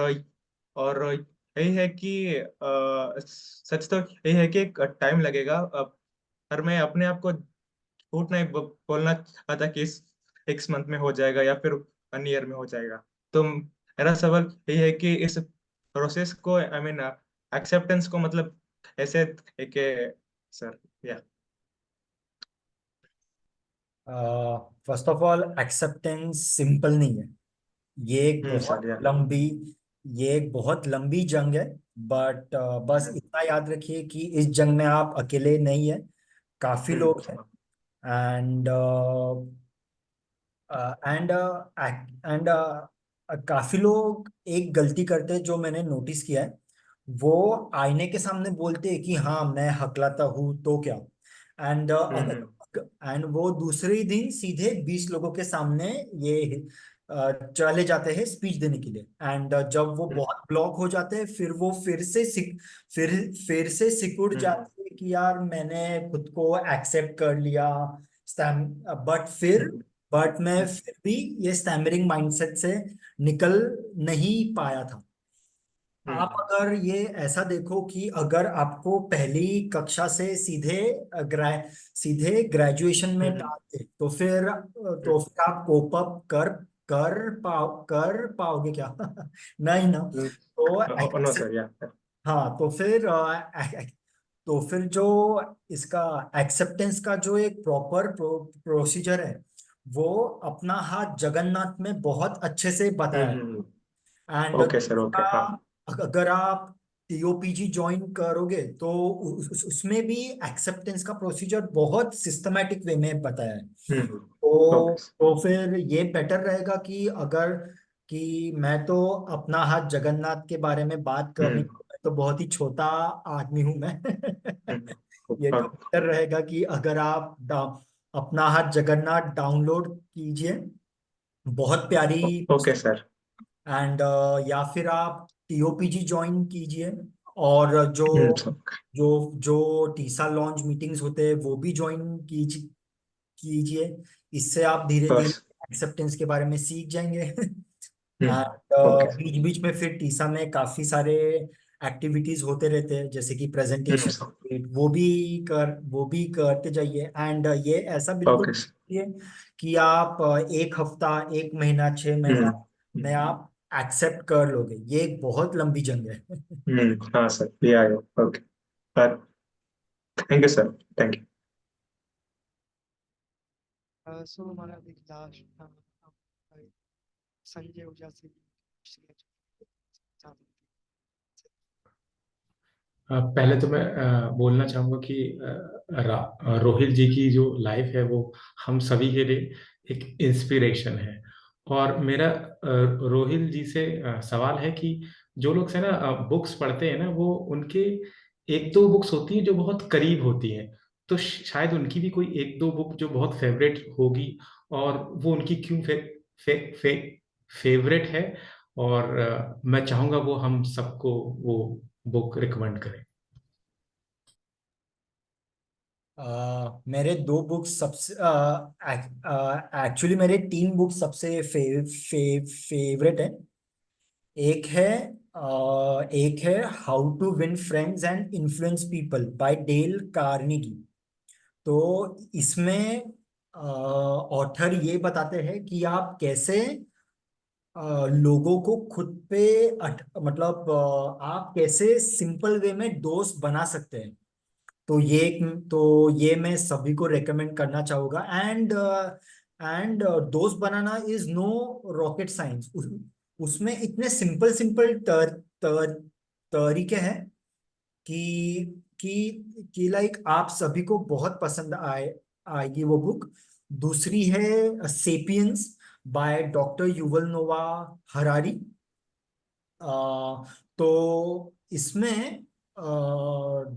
यही है कि सच तो यही है कि एक टाइम लगेगा। पर मैं अपने आप को झूठ नहीं बोलना चाहता कि 6 मंथ में हो जाएगा या फिर 1 ईयर में हो जाएगा। तो मेरा सवाल यही है कि इस प्रोसेस को, आई मीन एक्सेप्टेंस को, मतलब ऐसे एक सर। या first of all, acceptance simple नहीं है। ये एक बहुत सर। या लंबी ये एक बहुत लंबी जंग है। बट बस इतना याद रखिए कि इस जंग में आप अकेले नहीं है, काफी लोग हैं। एंड एंड एंड काफी लोग एक गलती करते हैं जो मैंने नोटिस किया है। वो आईने के सामने बोलते हैं कि हाँ मैं हकलाता हूँ तो क्या। एंड एंड वो दूसरे ही दिन सीधे 20 लोगों के सामने ये चले जाते हैं स्पीच देने के लिए। एंड जब वो बहुत ब्लॉक हो जाते हैं फिर वो फिर फिर से सिकुड़ जाते हैं कि यार मैंने खुद को एक्सेप्ट कर लिया। बट फिर बट मैं फिर भी ये स्टैमरिंग माइंडसेट से निकल नहीं पाया था। आप अगर ये ऐसा देखो कि अगर आपको पहली कक्षा से सीधे ग्रेजुएशन में डाल दे, तो फिर आप कोप अप कर पाओगे क्या? नहीं ना। तो नो सर, या हाँ, तो फिर जो इसका एक्सेप्टेंस का जो एक प्रॉपर प्रोसीजर है, वो अपना हाथ जगन्नाथ में बहुत अच्छे से बताया है। एंड ओके सर, ओके, हाँ, अगर आप टीओपीजी ज्वाइन करोगे तो उसमें भी एक्सेप्टेंस का प्रोसीजर बहुत सिस्टमैटिक वे में बताया है। ओके, तो फिर ये बेटर रहेगा कि मैं तो अपना हाथ जगन्नाथ के बारे में बात करनी, मैं तो बहुत ही छोटा आदमी हूं मैं। ये तो बेटर रहेगा कि अगर आप अपना हाथ जगन्नाथ डाउनलोड कीजिए, बहुत प्यारी, ओके सर, एंड या फिर आप टीओपीजी ज्वाइन कीजिए, और जो जो जो टीसा लॉन्च मीटिंग्स होते हैं वो भी ज्वाइन कीजिए। इससे आप धीरे धीरे बस, एक्सेप्टेंस के बारे में सीख जाएंगे। एंड ओके, बीच बीच में फिर टीसा में काफी सारे एक्टिविटीज होते रहते हैं, जैसे कि प्रेजेंटेशन, वो भी करते जाइए। एंड ये ऐसा बिल्कुल ओके, नहीं है कि आप एक हफ्ता, एक महीना, 6 महीना में आप एक्सेप्ट कर लोगे। ये एक बहुत लंबी जंग है। हाँ सर, या okay, thank you sir, thank you. So हमारा अभी लास्ट संजय ओझा से पहले तो मैं बोलना चाहूँगा कि रोहित जी की जो लाइफ है वो हम सभी के लिए एक इंस्पिरेशन है। और मेरा रोहित जी से सवाल है कि जो लोग से ना बुक्स पढ़ते हैं ना, वो उनके एक दो बुक्स होती हैं जो बहुत करीब होती हैं, तो शायद उनकी भी कोई एक दो बुक जो बहुत फेवरेट होगी, और वो उनकी क्यों फेवरेट है, और मैं चाहूँगा वो हम सबको वो बुक रिकमेंड करें। मेरे दो बुक्स सबसे एक्चुअली मेरे 3 बुक्स सबसे फेवरेट है। एक है how to win friends and influence people by Dale Carnegie. तो इसमें ऑथर ये बताते हैं कि आप कैसे लोगों को खुद पे मतलब आप कैसे सिंपल वे में दोस्त बना सकते हैं। तो ये मैं सभी को रेकमेंड करना चाहूंगा। एंड दोस्त बनाना इज नो रॉकेट साइंस। उसमें इतने सिंपल सिंपल तरीके हैं कि लाइक आप सभी को बहुत पसंद आएगी वो बुक। दूसरी है sapiens by doctor Yuval Nova Harari. तो इसमें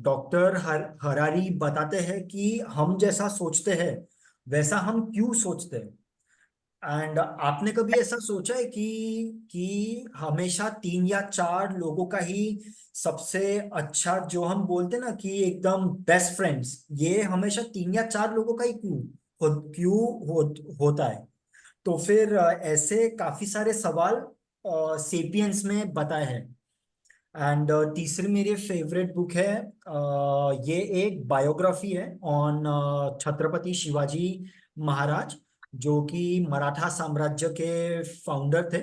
डॉक्टर हरारी बताते हैं कि हम जैसा सोचते हैं वैसा हम क्यों सोचते हैं। एंड आपने कभी ऐसा सोचा है कि हमेशा 3 या 4 लोगों का ही सबसे अच्छा, जो हम बोलते हैं ना कि एकदम बेस्ट फ्रेंड्स, ये हमेशा 3 या 4 लोगों का ही होता है। तो फिर ऐसे काफी सारे सवाल सेपियंस में बताए हैं। एंड तीसरी मेरी फेवरेट बुक है, ये एक बायोग्राफी है ऑन छत्रपति शिवाजी महाराज, जो कि मराठा साम्राज्य के फाउंडर थे।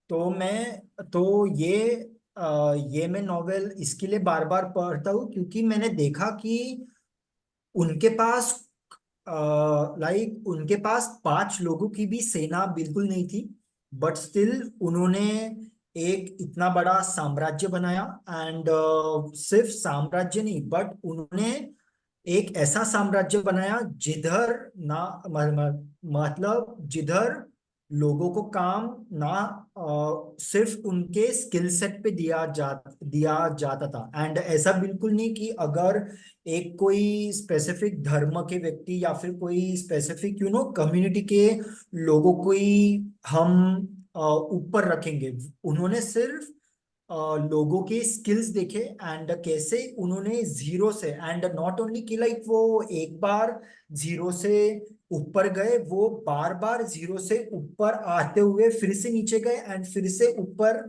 तो ये मैं नॉवेल इसके लिए बार बार पढ़ता हूँ क्योंकि मैंने देखा कि उनके पास उनके पास 5 लोगों की भी सेना बिल्कुल नहीं थी, बट स्टिल उन्होंने एक इतना बड़ा साम्राज्य बनाया। एंड सिर्फ साम्राज्य नहीं, बट उन्होंने एक ऐसा साम्राज्य बनाया जिधर ना मतलब जिधर लोगों को काम ना सिर्फ उनके स्किल सेट पे दिया जाता था। एंड ऐसा बिल्कुल नहीं कि अगर एक कोई स्पेसिफिक धर्म के व्यक्ति या फिर कोई स्पेसिफिक कम्युनिटी के लोगों को ही हम ऊपर रखेंगे। उन्होंने सिर्फ लोगों के स्किल्स देखे, एंड कैसे उन्होंने जीरो से, एंड नॉट ओनली कि लाइक वो एक बार जीरो से ऊपर गए, वो बार बार जीरो से ऊपर आते हुए फिर से नीचे गए एंड फिर से ऊपर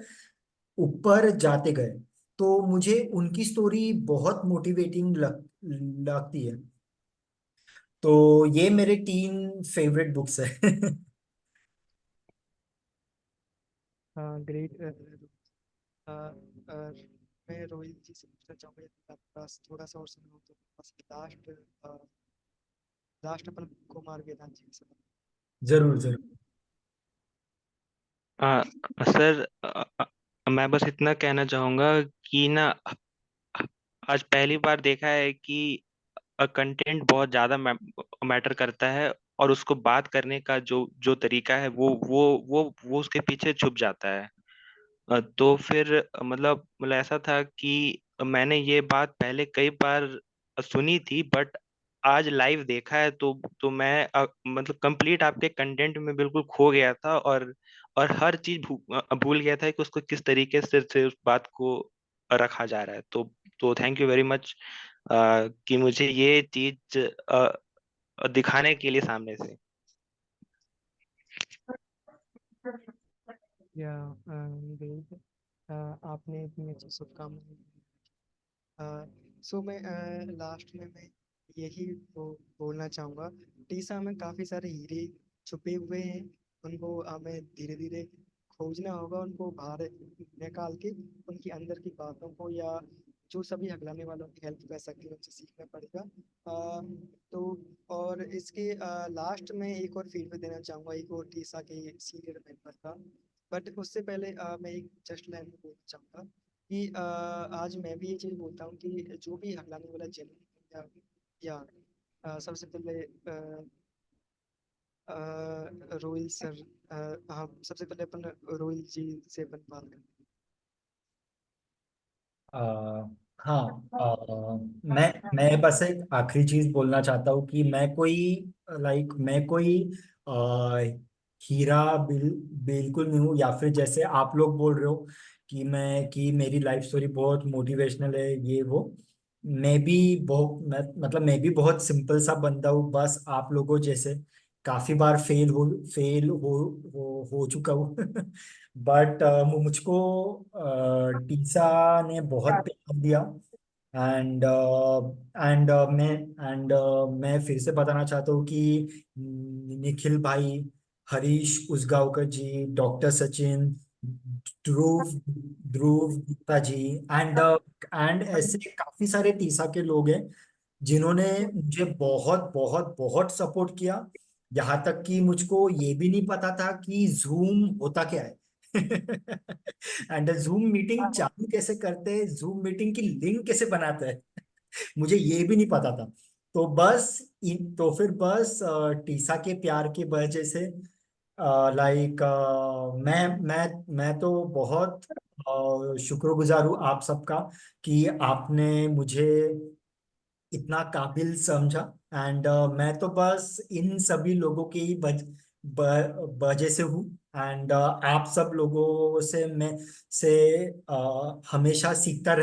ऊपर जाते गए। तो मुझे उनकी स्टोरी बहुत मोटिवेटिंग लगती है। तो ये मेरे 3 फेवरेट बुक्स है। हाँ, ग्रेट। मैं रोहित जी से पूछना चाहूँगा, यदि आपके पास थोड़ा सा और समय हो तो बस लास्ट अपन कुमार वेदांत जी से। जरूर जरूर। आ, सर, मैं बस इतना कहना चाहूंगा कि ना, आज पहली बार देखा है कि कंटेंट बहुत ज्यादा मैटर करता है, और उसको बात करने का जो जो तरीका है वो उसके पीछे छुप जाता है। तो फिर मतलब ऐसा था कि मैंने ये बात पहले कई बार सुनी थी, बट आज लाइव देखा है, तो मैं मतलब कंप्लीट आपके कंटेंट में बिल्कुल खो गया था, और हर चीज भूल गया था कि उसको किस तरीके से उस बात को रखा जा रहा है। तो थैंक यू वेरी मच कि मुझे ये चीज दिखाने के लिए सामने से। या ग्रेट। आपने इतनी अच्छी शुभकामनाएं। सो मैं लास्ट में मैं यही बोलना चाहूँगा, टीसा में काफ़ी सारे हीरे छुपे हुए हैं। उनको हमें धीरे धीरे खोजना होगा, उनको बाहर निकाल के उनकी अंदर की बातों को, या जो सभी हकलाने वालों की हेल्प कर सकते हैं, उनसे सीखना पड़ेगा। तो और इसके लास्ट में एक और फीडबैक देना चाहूँगा, एक और टीसा के सीनियर मेंबर का। बट उससे पहले मैं एक जस्ट लाइन में बोलना चाहूँगा कि आज मैं भी ये चीज़ बोलता हूँ कि जो भी हकलाने वाला जेन्युइन, या सबसे पहले रोहिल सर, हाँ, सबसे पहले अपन रोहिल जी से अपन बात करते आ, हाँ। मैं बस एक आखिरी चीज बोलना चाहता हूँ कि मैं कोई आ, हीरा बिल्कुल नहीं हूँ, या फिर जैसे आप लोग बोल रहे हो कि मेरी लाइफ स्टोरी बहुत मोटिवेशनल है ये वो। मैं भी बहुत सिंपल सा बंदा हूँ, बस आप लोगों जैसे काफी बार फेल हो चुका हूँ। बट मुझको टीसा ने बहुत प्यार दिया। एंड मैं फिर से बताना चाहता हूँ कि निखिल भाई, हरीश उसगांवकर जी, डॉक्टर सचिन, ध्रुव ध्रुव गुप्ता जी, एंड ऐसे काफी सारे टीसा के लोग हैं जिन्होंने मुझे बहुत बहुत बहुत सपोर्ट किया। यहाँ तक कि मुझको ये भी नहीं पता था कि जूम होता क्या है। एंड जूम मीटिंग चालू कैसे करते हैं, जूम मीटिंग की लिंक कैसे बनाते हैं, मुझे ये भी नहीं पता था। तो फिर बस टीसा के प्यार की वजह से, लाइक मैं तो बहुत शुक्रगुजार हूँ आप सबका कि आपने मुझे इतना काबिल समझा। एंड मैं तो बस इन सभी लोगों की ही वजह से हूँ। एंड आप सब लोगों से मैं से हमेशा सीखता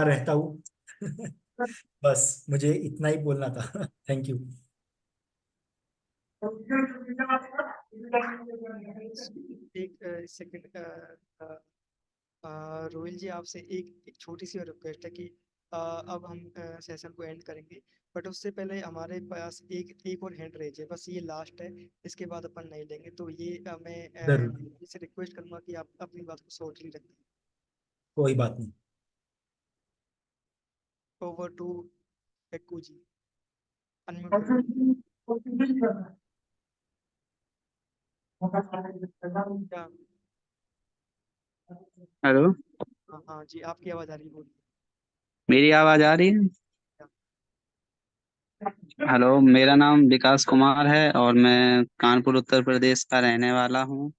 रहता हूँ। बस मुझे इतना ही बोलना था। Thank you. हैं। एक सेकंड, रोहिल जी, आपसे एक छोटी सी रिक्वेस्ट है कि अब हम सेशन को एंड करेंगे, बट उससे पहले हमारे पास एक एक और हैंड रेज है, बस ये लास्ट है। इसके बाद अपन नहीं लेंगे, तो ये मैं जरूर। इसे रिक्वेस्ट करूंगा कि आप अपनी बात को शॉर्टली रखें। कोई बात नहीं। ओवर टू पेक्कू जी, अनम्यूट करो। क्या? हेलो। हाँ हाँ जी, आपकी आवाज़ आ रही है, बोलिए। मेरी आवाज आ रही है? हेलो, मेरा नाम विकास कुमार है और मैं कानपुर उत्तर प्रदेश का रहने वाला हूँ।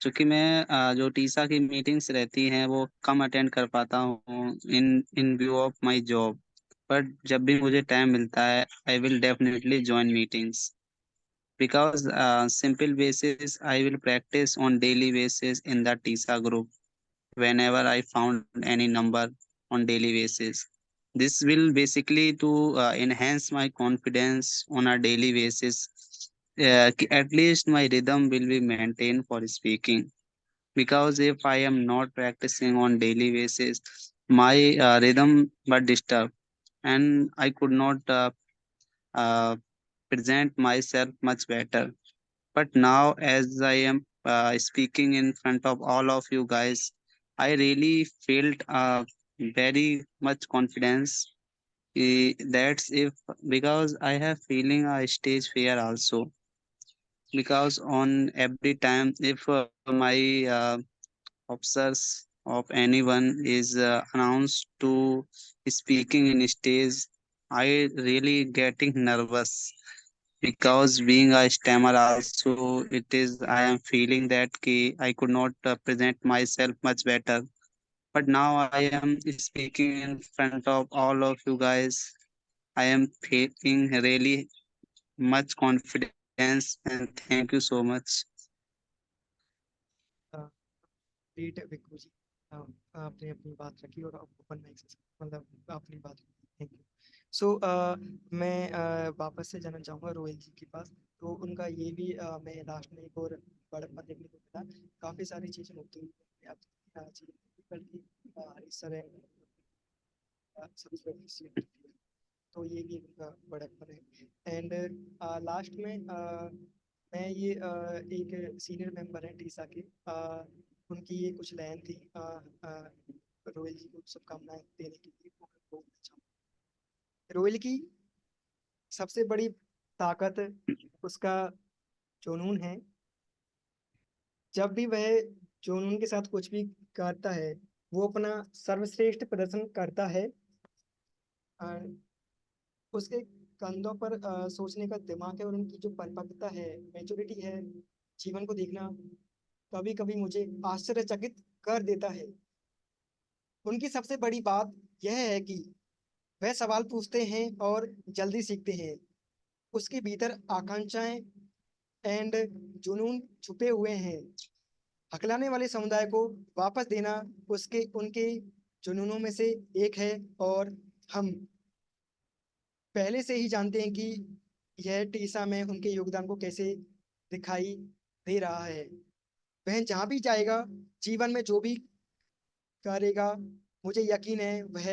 चूंकि मैं जो टीसा की मीटिंग्स रहती हैं वो कम अटेंड कर पाता हूँ in in view of my job, but जब भी मुझे टाइम मिलता है I will definitely join meetings because simple basis I will practice on daily basis in the TISA group whenever I found any number on daily basis. This will basically to enhance my confidence on a daily basis. At least my rhythm will be maintained for speaking. Because if I am not practicing on daily basis, my rhythm got disturbed, and I could not uh, present myself much better. But now, as I am speaking in front of all of you guys, I really felt very much confidence. That's if because I have feeling a stage fear also. Because on every time, if my officers of anyone is announced to speaking in stage, I really getting nervous because being a stammer also it is I am feeling that I could not present myself much better, but now I am speaking in front of all of you guys. I am feeling really much confidence, and thank you so much. Great Vikku ji, आपने अपनी बात रखी और ओपन माइक से मतलब अपनी बात रखी, थैंक यू। सो मैं वापस से जाना चाहूँगा रोहित जी के पास। तो उनका ये भी मैं लास्ट में एक और बड़प्पन देखने को मिला, काफ़ी सारी चीज़ें होती हुई आप चीज़ें, बल्कि इस तरह सभी चीज़ें, तो ये भी उनका बड़प्पन है। एंड लास्ट में मैं ये एक सीनियर मेंबर है टीसा के, उनकी ये कुछ लाइन थी रोहिल जी को शुभकामनाएं देने के लिए, वो मैं बोलना चाहूँगा। रोहिल की सबसे बड़ी ताकत उसका जुनून है। जब भी वह जुनून के साथ कुछ भी करता है, वो अपना सर्वश्रेष्ठ प्रदर्शन करता है। उसके कंधों पर सोचने का दिमाग है, और उनकी जो परिपक्वता है, मैच्योरिटी है, जीवन को देखना कभी कभी मुझे आश्चर्यचकित कर देता है। उनकी सबसे बड़ी बात यह है कि वह सवाल पूछते हैं और जल्दी सीखते हैं। उसके भीतर आकांक्षाएं एंड जुनून छुपे हुए हैं। हकलाने वाले समुदाय को वापस देना उसके उनके जुनूनों में से एक है, और हम पहले से ही जानते हैं कि यह टीसा में उनके योगदान को कैसे दिखाई दे रहा है। वह जहाँ भी जाएगा, जीवन में जो भी करेगा, मुझे यकीन है वह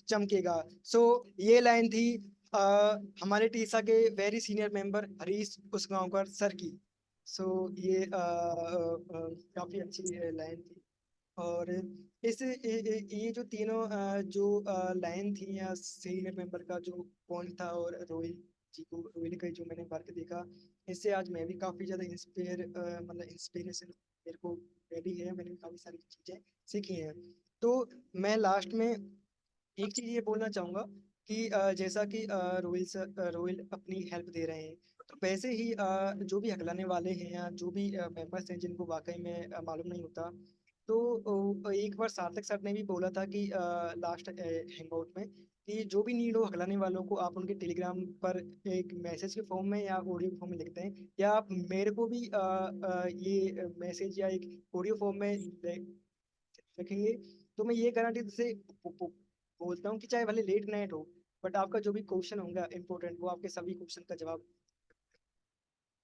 चमकेगा। सो ये लाइन थी हमारे टीसा के very senior member Harish Usgaonkar sir की। सो ये काफ़ी अच्छी लाइन थी। और ये जो तीनों जो लाइन थी या सीनियर मेंबर का जो पॉइंट था, और रोहित जी को, रोहित का जो मैंने वर्क देखा, इससे आज मैं भी काफ़ी ज़्यादा मतलब इंस्पिरेशन मेरे को मिली है। मैंने काफ़ी सारी चीज़ें सीखी हैं। तो मैं लास्ट में एक चीज़ ये बोलना चाहूँगा कि जैसा कि रोहिल अपनी हेल्प दे रहे हैं, तो वैसे ही जो भी हकलाने वाले हैं या जो भी मेंबर्स हैं जिनको वाकई में मालूम नहीं होता, तो एक बार सार्थक सर ने भी बोला था कि लास्ट हैंगआउट में कि जो भी नीड हो हकलाने वालों को, आप उनके टेलीग्राम पर एक मैसेज के फॉर्म में या ऑडियो फॉर्म में लिखते हैं, या आप मेरे को भी ये मैसेज या एक ऑडियो फॉर्म में रखेंगे, तो मैं ये गारंटी से बोलता हूँ कि चाहे भले लेट नाइट हो, बट आपका जो भी क्वेश्चन होगा इम्पोर्टेंट, वो आपके सभी क्वेश्चन का जवाब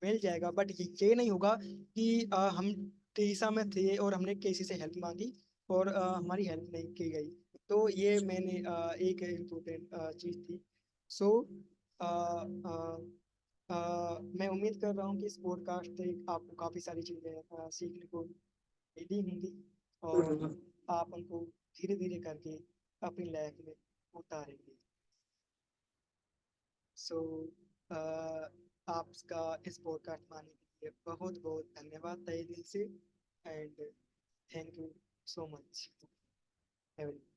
मिल जाएगा। बट ये नहीं होगा कि हम टीसा में थे और हमने किसी से हेल्प मांगी और हमारी हेल्प नहीं की गई। तो ये मैंने एक इम्पोर्टेंट चीज़ थी। सो मैं उम्मीद कर रहा हूँ कि इस पॉडकास्ट से आपको काफ़ी सारी चीज़ें सीखने को मिली होंगी, और आप उनको धीरे धीरे करके अपनी लाइफ में उतारेंगे। सो आपका इस पॉडकास्ट में आने के लिए बहुत बहुत धन्यवाद तहे दिल से, and thank you so much everyone.